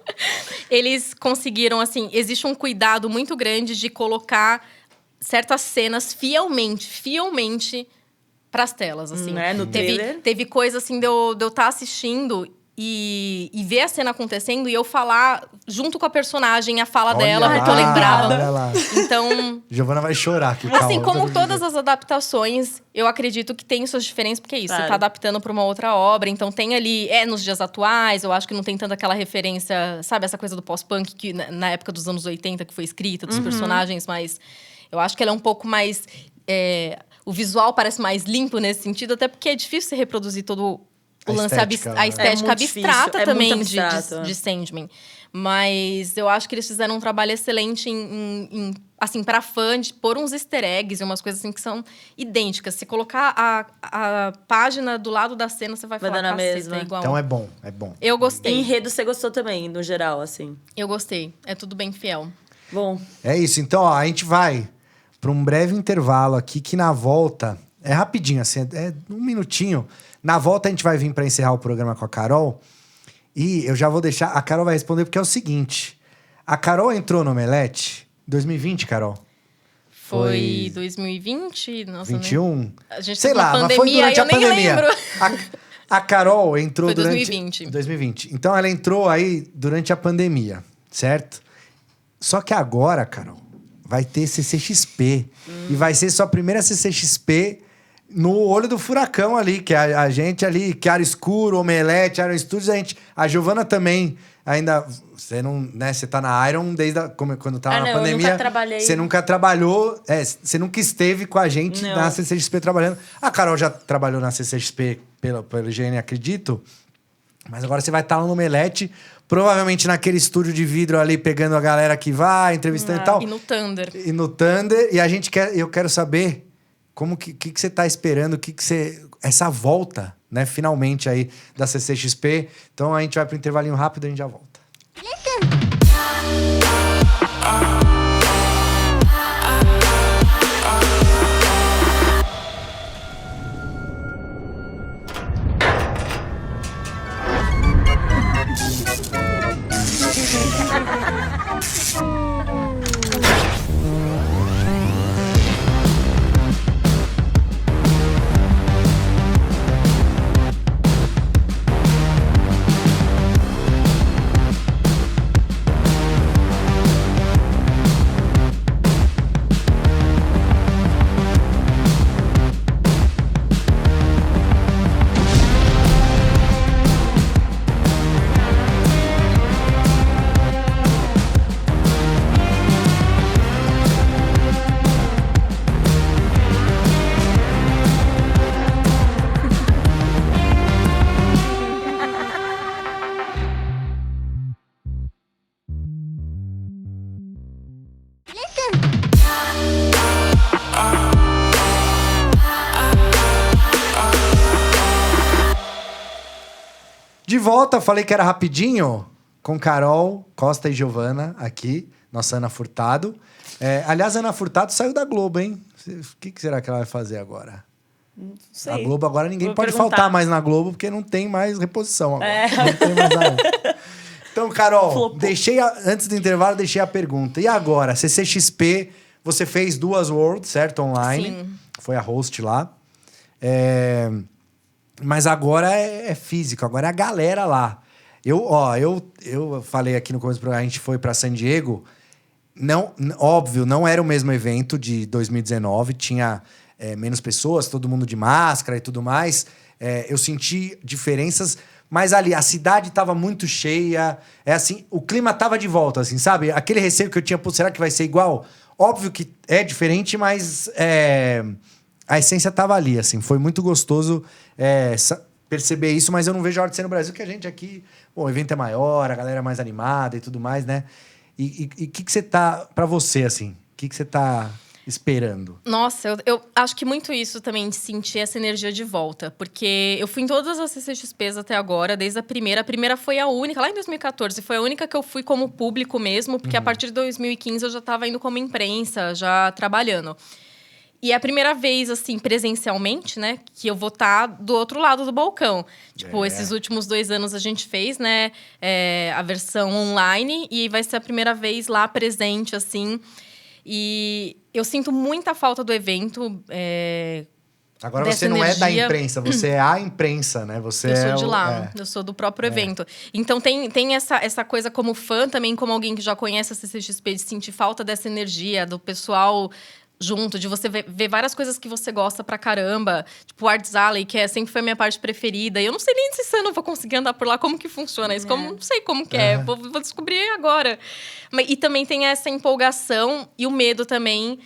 Eles conseguiram, assim... Existe um cuidado muito grande de colocar certas cenas fielmente pras telas, assim. Né, no trailer. Teve coisa, assim, de eu estar assistindo... E ver a cena acontecendo e eu falar junto com a personagem a fala Olha dela, lá, porque eu lembrava. Olha lá. Então, Giovana vai chorar aqui. assim, calma, como eu tô todas as adaptações, eu acredito que tem suas diferenças, porque é isso, Claro. você tá adaptando pra uma outra obra, então tem ali, nos dias atuais, eu acho que não tem tanto aquela referência, sabe, essa coisa do pós-punk que na época dos anos 80 que foi escrita, dos personagens, mas eu acho que ela é um pouco mais. O visual parece mais limpo nesse sentido, até porque é difícil você reproduzir todo A o lance estética, né? a estética É muito abstrata difícil, é também muito abstrato. de Sandman. Mas eu acho que eles fizeram um trabalho excelente assim, pra fã, de pôr uns easter eggs e umas coisas assim que são idênticas. Se colocar a página do lado da cena, você vai Vai falar, dar na caceta, mesma. é igual. Então é bom, é bom. Eu gostei. Enredo você gostou também, no geral, assim. Eu gostei. É tudo bem fiel. Bom, É isso. Então, ó, a gente vai para um breve intervalo aqui, que na volta... É rapidinho, assim, é um minutinho. Na volta a gente vai vir para encerrar o programa com a Carol. E eu já vou deixar... A Carol vai responder porque é o seguinte. A Carol entrou no Omelete em 2020, Carol? Foi 2020? Nossa, 21? A gente Sei teve uma lá, mas foi pandemia, durante a eu nem pandemia. lembro. A Carol entrou Foi durante... 2020. 2020. Então ela entrou aí durante a pandemia, certo? Só que agora, Carol, vai ter CCXP. E vai ser sua primeira CCXP no olho do furacão ali, que a gente ali, que Chiaro Escuro, Omelete, Iron Studios, a Giovana também ainda... Você não, né? Você tá na Iron desde quando tava na não, eu pandemia. nunca trabalhei. Você nunca trabalhou, você nunca esteve com a gente Não. na CCXP trabalhando. A Carol já trabalhou na CCXP pelo IGN, acredito. Mas agora você vai estar lá no Omelete, provavelmente naquele estúdio de vidro ali, pegando a galera que vai, entrevistando e tal. E no Thunder. E no Thunder. E eu quero saber como que você tá esperando, essa volta, né, finalmente aí da CCXP. Então a gente vai pro intervalinho rápido e a gente já volta. De volta, falei que era rapidinho, com Carol Costa e Giovana aqui, nossa Ana Furtado. Aliás, a Ana Furtado saiu da Globo, hein? O que será que ela vai fazer agora? Não sei. A Globo agora ninguém Vou pode perguntar. faltar mais na Globo, porque não tem mais reposição agora. É. Não tem mais nada. Então, Carol, Flopou. antes do intervalo, deixei a pergunta. E agora, CCXP, você fez 2 Worlds, certo? Online. Sim. Foi a host lá. Mas agora é físico, agora é a galera lá. Eu falei aqui no começo do programa, a gente foi pra San Diego. Não, óbvio, não era o mesmo evento de 2019. Tinha menos pessoas, todo mundo de máscara e tudo mais. Eu senti diferenças, mas ali a cidade estava muito cheia. Assim, o clima tava de volta, assim, sabe? Aquele receio que eu tinha, pô, será que vai ser igual? Óbvio que é diferente, mas a essência tava ali, assim. Foi muito gostoso perceber isso, mas eu não vejo a hora de ser no Brasil, que a gente aqui, bom, o evento é maior, a galera é mais animada e tudo mais, né? E o que você tá, pra você, assim, o que você tá esperando? Nossa, eu acho que muito isso também, de sentir essa energia de volta. Porque eu fui em todas as CCXPs até agora, desde a primeira. A primeira foi a única, lá em 2014. Foi a única que eu fui como público mesmo. Porque a partir de 2015 eu já estava indo como imprensa, já trabalhando. E é a primeira vez, assim, presencialmente, né? Que eu vou estar do outro lado do balcão. Tipo, esses últimos 2 anos a gente fez, né? A versão online. E vai ser a primeira vez lá presente, assim. E eu sinto muita falta do evento. Agora Dessa você não é da energia. imprensa, você é a imprensa, né? Você Eu sou é de o- lá, eu sou do próprio evento. Então tem essa coisa como fã, também como alguém que já conhece a CCXP, de sentir falta dessa energia, do pessoal junto, de você ver várias coisas que você gosta pra caramba. Tipo, o Arts Alley, que sempre foi a minha parte preferida. E eu não sei nem se esse ano eu vou conseguir andar por lá, como que funciona isso. Não sei como que é, vou descobrir agora. E também tem essa empolgação e o medo também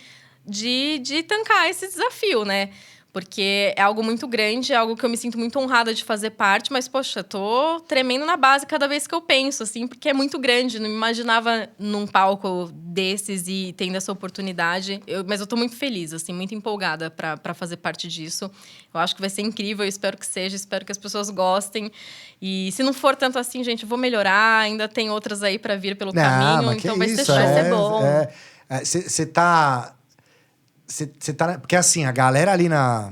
de tancar esse desafio, né? Porque é algo muito grande, é algo que eu me sinto muito honrada de fazer parte, mas, poxa, tô tremendo na base cada vez que eu penso, assim, porque é muito grande. Não me imaginava num palco desses e tendo essa oportunidade. Mas eu tô muito feliz, assim, muito empolgada pra fazer parte disso. Eu acho que vai ser incrível, eu espero que seja, espero que as pessoas gostem. E se não for tanto assim, gente, eu vou melhorar, ainda tem outras aí pra vir pelo caminho, mas que então vai ser isso, show. Vai ser bom. Você tá... Você tá... Porque assim, a galera ali na...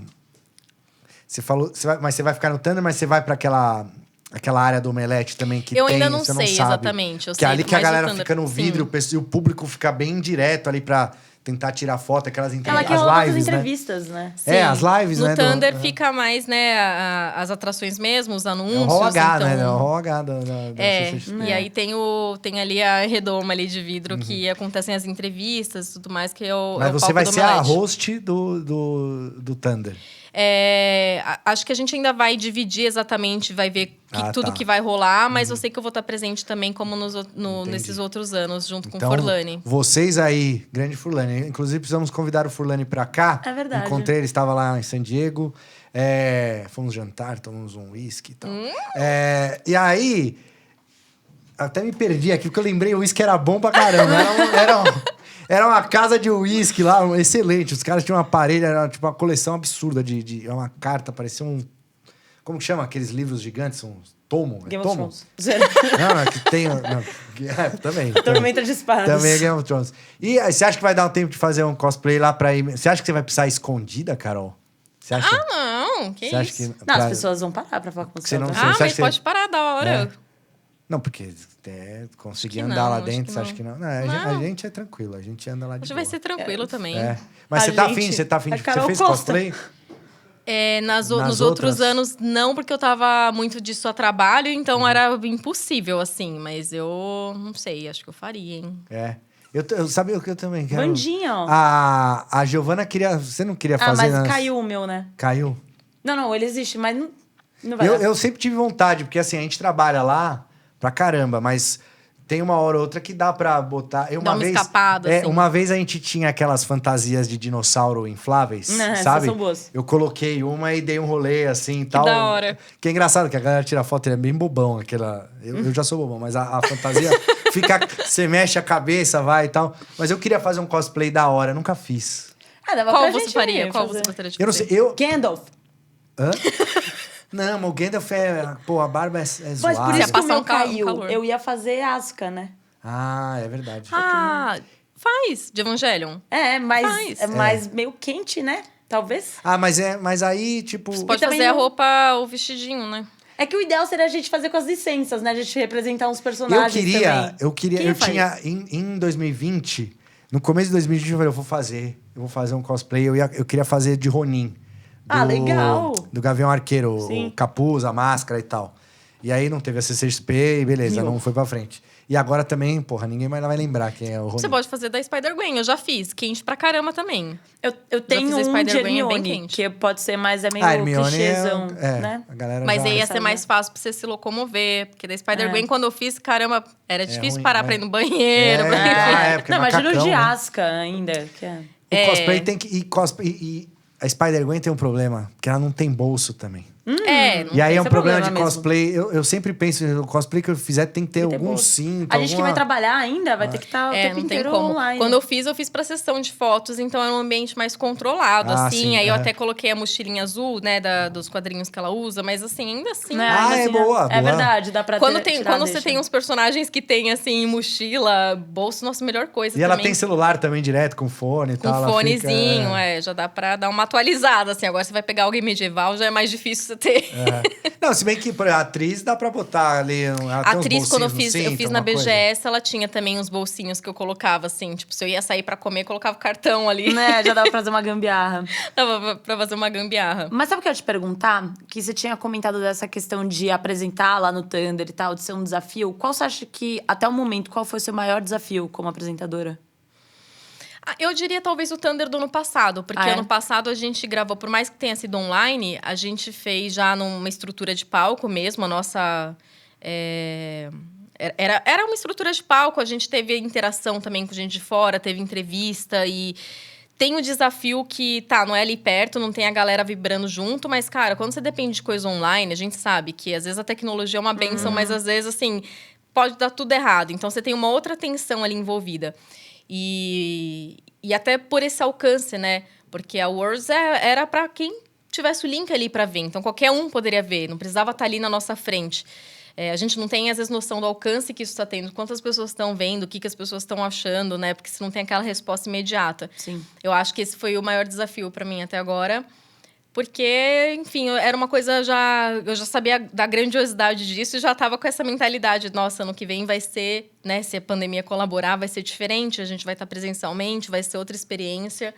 Você falou... Mas você vai ficar no Thunder, mas você vai pra aquela área do Omelete também que Eu tem... ainda não você sei sabe. exatamente, eu Que é sei ali que a mais do galera Thunder. fica no vidro, Sim. e o público fica bem direto ali pra tentar tirar foto, aquelas Ela que as rola as lives, né? entrevistas, né? Sim. As lives, no né? No Thunder fica mais, né, as atrações mesmo, os É anúncios. o Hall H, então... né? É o Hall H da CCXP. E aí tem ali a redoma ali de vidro que acontecem as entrevistas e tudo mais, que é o Mas é o você palco vai do ser a Omelete. host do Thunder. Acho que a gente ainda vai dividir exatamente, vai ver tudo tá. que vai rolar, mas eu sei que eu vou estar presente também, como nesses outros anos, junto com o Forlani. Vocês aí, grande Furlani. Inclusive, precisamos convidar o Furlani pra cá. É verdade. Encontrei ele, estava lá em San Diego. Fomos jantar, tomamos um uísque e tal. E aí, até me perdi aqui, porque eu lembrei, o uísque era bom pra caramba. Era uma casa de uísque lá, excelente. Os caras tinham um aparelho, era tipo uma coleção absurda de uma carta, parecia um... Como que chama aqueles livros gigantes? Um tomo? Game of tomo? Thrones. Não, é que tem... Não, também. Tormenta de espadas. Também é Game of Thrones. E aí, você acha que vai dar um tempo de fazer um cosplay lá pra ir... Você acha que você vai precisar escondida, Carol? Você acha? Não, que Você acha isso. que Não, as pessoas vão parar pra falar com você. Você não- tá? você Mas acha pode parar da hora. Não, porque conseguir Acho que andar não, lá acho dentro, que você acha não. que não? Não, Não. a gente é tranquilo, a gente anda lá de Acho que boa. vai ser tranquilo também. Mas A você tá gente- afim? Você tá afim a de... Você Carol fez Costa. cosplay? Nos Nas outros outras? anos, não, porque eu tava muito disso a trabalho, então era impossível, assim. Mas eu não sei, acho que eu faria, hein? Eu sabia o que eu também quero. Bandinha, ó. A Giovana queria... Você não queria fazer... Mas caiu o meu, né? Caiu? Não, ele existe, mas não vai dar. Eu sempre tive vontade, porque assim, a gente trabalha lá pra caramba, mas tem uma hora ou outra que dá pra botar... Dá uma escapada, assim. Uma vez a gente tinha aquelas fantasias de dinossauro infláveis, Essas sabe? são boas. Eu coloquei uma e dei um rolê assim e tal. da hora. Que é engraçado, que a galera tira foto, ele é bem bobão, aquela... Eu já sou bobão, mas a fantasia fica... Você mexe a cabeça, vai e tal. Mas eu queria fazer um cosplay da hora, eu nunca fiz. Dava Qual pra você gente faria? ir Qual fazer. você gostaria de Eu não fazer? sei, Gandalf. Hã? Não, mas o Gandalf é... Pô, a barba é Mas zoada. por isso que o passar meu um caiu. calor. Eu ia fazer Asuka, né? Ah, é verdade. Faz. De Evangelion. Mas Faz. é mais meio quente, né? talvez. Ah, mas aí, tipo... Você pode E também fazer a não- roupa, o vestidinho, né? É que o ideal seria a gente fazer com as licenças, né? A gente representar uns personagens também. Eu Quem faz? tinha em 2020, no começo de 2020 eu falei, eu vou fazer um cosplay, eu queria fazer de Ronin. Ah, legal. Do Gavião Arqueiro, Sim. o capuz, a máscara e tal. E aí não teve a CCXP e beleza, Meu. não foi pra frente. E agora também, porra, ninguém mais vai lembrar quem é o Ronin. Você pode fazer da Spider-Gwen, eu já fiz. Quente pra caramba também. Eu tenho fiz a um de Spider-Gwen, é bem Hermione, quente. que pode ser mais... É meio A Hermione clichêzão, é, né? a galera Mas já... aí ia sabe, ser mais né? fácil pra você se locomover. Porque da Spider-Gwen, É. quando eu fiz, caramba, era difícil ruim, parar né? pra ir no banheiro. É. pra- Ah, é, porque é Não, imagina o macacão, de né? Asca ainda. Que é... O cosplay tem que... E a Spider-Gwen tem um problema, porque ela não tem bolso também. É, E aí é um esse é problema problema de mesmo. cosplay. Eu sempre penso, o cosplay que eu fizer tem que ter Tem que ter algum bolso. cinto, A gente que alguma- vai trabalhar ainda vai ter que estar o tempo não tem inteiro como. online. Quando eu fiz pra sessão de fotos, então era um ambiente mais controlado, Ah, assim. sim, Aí eu é. até coloquei a mochilinha azul, né, dos quadrinhos que ela usa, mas assim, ainda assim. Né, Ah, ainda é assim, boa, É boa. verdade, dá pra Quando tirar, você deixa. tem uns personagens que tem, assim, mochila, bolso, nossa, melhor coisa E também. ela tem celular também direto, com fone e Com tal. ela fonezinho, fica, já dá pra dar uma atualizada, assim. Agora você vai pegar alguém medieval, já é mais difícil você ter. Não, se bem que por a atriz dá pra botar ali... Ela A tem uns atriz, quando eu bolsinhos no fiz, eu cinto, fiz na alguma coisa. BGS, ela tinha também uns bolsinhos que eu colocava, assim. Tipo, se eu ia sair pra comer, eu colocava o cartão ali. Né, já dá pra fazer uma gambiarra. Dava pra fazer uma gambiarra. Mas sabe o que eu ia te perguntar? Que você tinha comentado dessa questão de apresentar lá no Thunder e tal, de ser um desafio. Qual você acha que, até o momento, qual foi o seu maior desafio como apresentadora? Eu diria talvez o Thunder do ano passado, porque Ah, é? ano passado a gente gravou, por mais que tenha sido online, a gente fez já numa estrutura de palco mesmo, a nossa. Era uma estrutura de palco, a gente teve interação também com gente de fora, teve entrevista e. Tem o desafio que, não é ali perto, não tem a galera vibrando junto, mas, cara, quando você depende de coisa online, a gente sabe que às vezes a tecnologia é uma bênção, mas às vezes, assim, pode dar tudo errado. Então, você tem uma outra tensão ali envolvida. E até por esse alcance, né? Porque a Worlds era para quem tivesse o link ali para ver. Então, qualquer um poderia ver, não precisava estar ali na nossa frente. A gente não tem, às vezes, noção do alcance que isso está tendo, quantas pessoas estão vendo, o que as pessoas estão achando, né? Porque você não tem aquela resposta imediata. Sim. Eu acho que esse foi o maior desafio para mim até agora. Porque, enfim, era uma coisa eu já sabia da grandiosidade disso e já estava com essa mentalidade. Nossa, ano que vem vai ser, né? Se a pandemia colaborar, vai ser diferente. A gente vai estar presencialmente, vai ser outra experiência.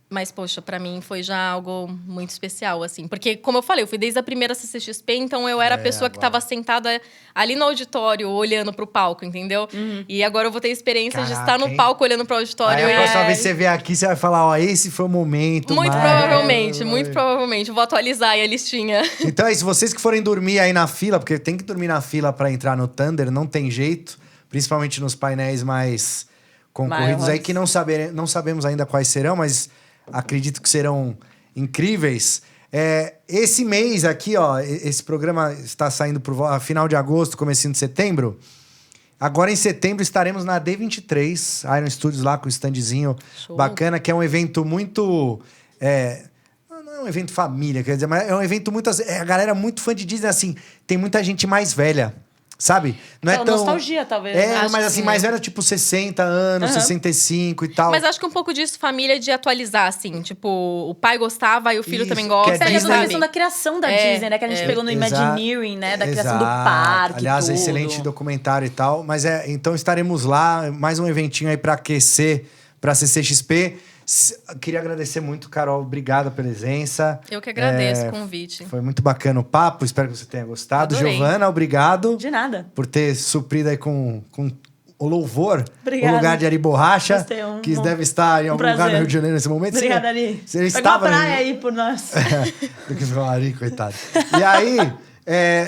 Mas, poxa, pra mim foi já algo muito especial, assim. Porque, como eu falei, eu fui desde a primeira CCXP, então eu era a pessoa que agora. estava sentada ali no auditório, olhando pro palco, entendeu? E agora eu vou ter a experiência de estar Caraca, no hein? palco, olhando pro auditório. Aí a próxima vez que você vier aqui, você vai falar, ó, esse foi o momento. Muito mais- provavelmente, muito provavelmente. Eu vou atualizar aí a listinha. Então é isso, vocês que forem dormir aí na fila, porque tem que dormir na fila pra entrar no Thunder, não tem jeito. Principalmente nos painéis mais concorridos aí, Maiores. que não sabemos ainda quais serão, mas acredito que serão incríveis. Esse mês aqui, ó, esse programa está saindo por final de agosto, comecinho de setembro. Agora, em setembro, estaremos na D23, Iron Studios lá com o standzinho Show. bacana, que é um evento muito... não é um evento família, quer dizer, mas é um evento muito... a galera muito fã de Disney, assim, tem muita gente mais velha, sabe? Não é Então, tão... nostalgia, talvez, né? Acho mas que assim, sim. mais velha, tipo 60 anos, 65 e tal. Mas acho que um pouco disso, família, de atualizar, assim. Tipo, o pai gostava e o filho Isso, também que gosta. é Pega Disney- toda a questão da criação da Disney, né? Que a gente pegou no Imagineering, né? Da criação do Exato. parque. Aliás, tudo. excelente documentário e tal. Mas então estaremos lá, mais um eventinho aí pra aquecer pra CCXP. Queria agradecer muito, Carol. Obrigado pela presença. Eu que agradeço o convite. Foi muito bacana o papo, espero que você tenha gostado. Adorei. Giovana, obrigado De nada. por ter suprido aí com o louvor. Obrigada. O lugar de Ari Borracha, Gostei, que deve estar em algum lugar prazer. no Rio de Janeiro nesse momento. Obrigada, Ari. Você Pegou estava a no praia Rio- aí por nós. Do que falar Ari, coitado. E aí,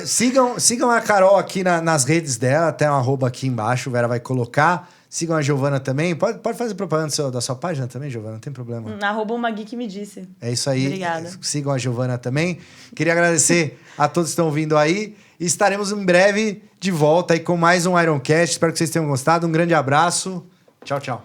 sigam a Carol aqui nas redes dela, tem um arroba aqui embaixo, o Vera vai colocar. Sigam a Giovana também. Pode fazer propaganda da sua página também, Giovana, não tem problema. Arroba uma Gui que me disse. É isso aí. Obrigada. Sigam a Giovana também. Queria agradecer a todos que estão vindo aí. E estaremos em breve de volta aí com mais um Ironcast. Espero que vocês tenham gostado. Um grande abraço. Tchau, tchau.